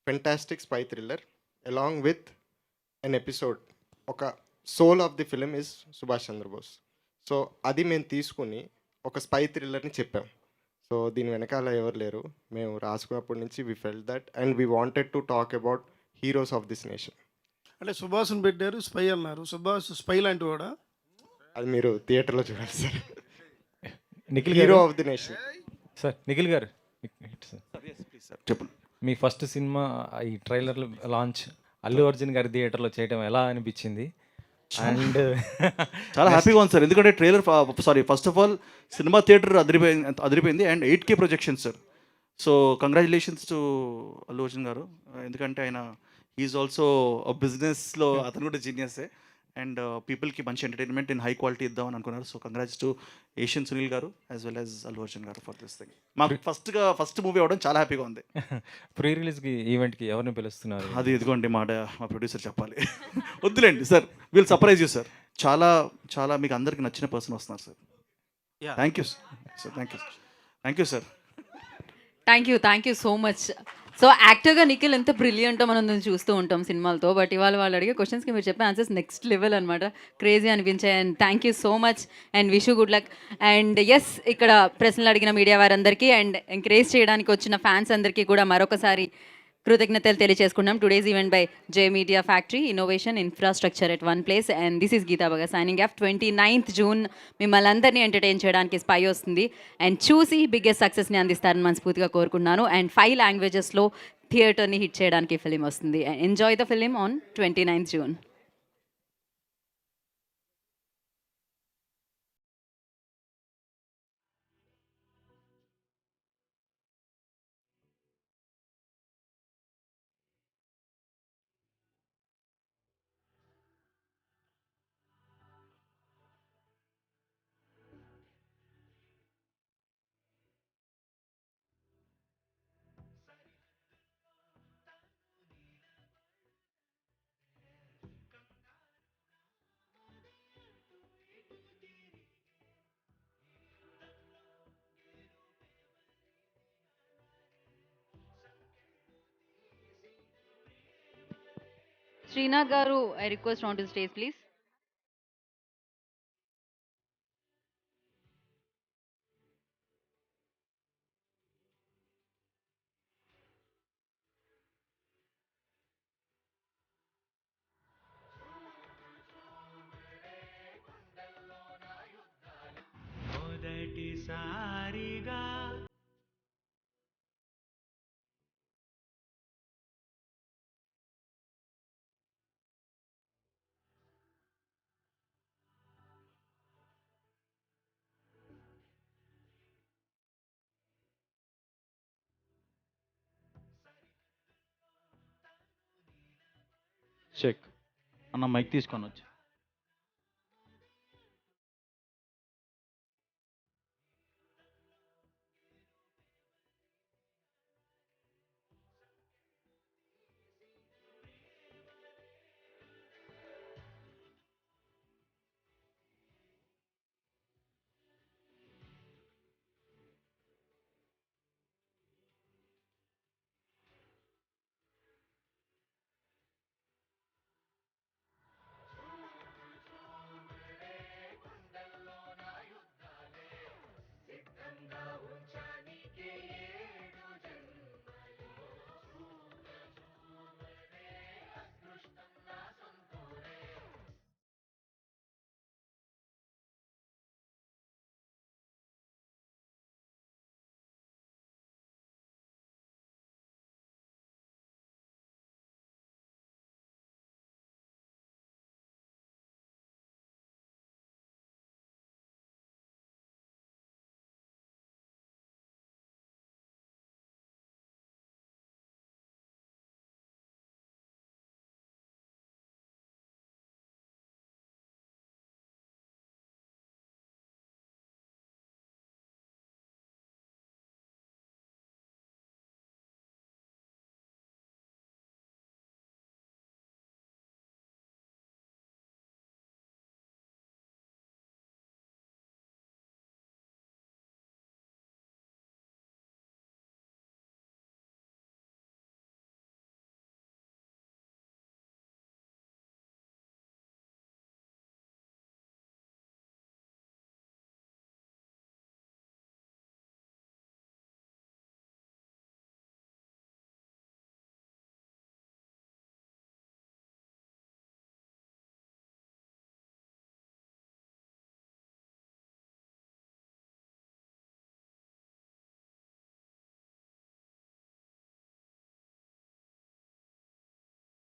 fantastic spy thriller along with an episode. ఒక soul of the film is Subhash Chandra Bose. So అది మేము తీసుకుని ఒక స్పై థ్రిల్లర్ని చెప్పాం. సో దీని వెనకాల ఎవరు లేరు. మేము రాసుకున్నప్పటి నుంచి we felt that and we wanted to talk about heroes of this nation. అంటే సుభాష్ని పెట్టారు, స్పై అన్నారు. సుభాష్ స్పై లాంటి వాడా? అది మీరు థియేటర్లో చూడాలి సార్. నిఖిల్ హీరో గారు of the nation. Sir Nikhil గారు చెప్పండి. మీ ఫస్ట్ సినిమా ఈ ట్రైలర్ లాంచ్ అల్లు అర్జున్ గారి థియేటర్లో చేయడం ఎలా అనిపించింది? అండ్ చాలా హ్యాపీగా ఉంది సార్. ఎందుకంటే trailer first of all cinema theatre అదిరిపోయింది and 8K projection sir. So congratulations to Allu Arjun garu. ఎందుకంటే ఆయన ఈజ్ ఆల్సో బిజినెస్లో అతను కూడా జీనియసే అండ్ పీపుల్కి మంచి ఎంటర్టైన్మెంట్ ఇన్ హై క్వాలిటీ ఇద్దామని అనుకున్నారు. So congrats to Asian Sunil garu as well as Allu Arjun garu for this thing. మాకు ఫస్ట్ మూవీ అవ్వడం చాలా హ్యాపీగా ఉంది. ప్రీ రిలీజ్కి ఈవెంట్కి ఎవరిని పిలుస్తున్నారు? అది ఇదిగోండి మా ప్రొడ్యూసర్ చెప్పాలి. వద్దులేండి sir, we'll surprise you sir. చాలా చాలా మీకు అందరికి నచ్చిన పర్సన్ వస్తున్నారు sir. Thank you sir. Thank you sir. Thank you so much. So యాక్టర్గా నిఖిల్ ఎంత బ్రిలియంటో మనం చూస్తూ ఉంటాం సినిమాలతో. బట్ ఇవాళ వాళ్ళు అడిగే క్వశ్చన్స్కి మీరు చెప్పే ఆన్సర్స్ నెక్స్ట్ లెవెల్ అనమాట. క్రేజీ అనిపించాయి. And thank you so much and wish you good luck. And yes, ఇక్కడ ప్రశ్నలు అడిగిన మీడియా వారందరికీ అండ్ ఎంకరేజ్ చేయడానికి వచ్చిన ఫ్యాన్స్ అందరికీ కూడా మరొకసారి కృతజ్ఞతలు తెలియజేసుకున్నాం. Today's event by J media factory, innovation infrastructure at one place. And this is Geetha బగా సైనింగ్ ఆఫ్. 29th June మిమ్మల్ని అందరినీ ఎంటర్టైన్ చేయడానికి స్పై వస్తుంది. అండ్ చూసి బిగ్గెస్ట్ సక్సెస్ని అందిస్తారని మనస్ఫూర్తిగా కోరుకుంటున్నాను. అండ్ 5 లాంగ్వేజెస్లో థియేటర్ని హిట్ చేయడానికి ఫిలిం వస్తుంది. Enjoy the film on 29th June. Srinath garu, I request on to the stage, please. Check అన్న మైక్ తీసుకొని వచ్చి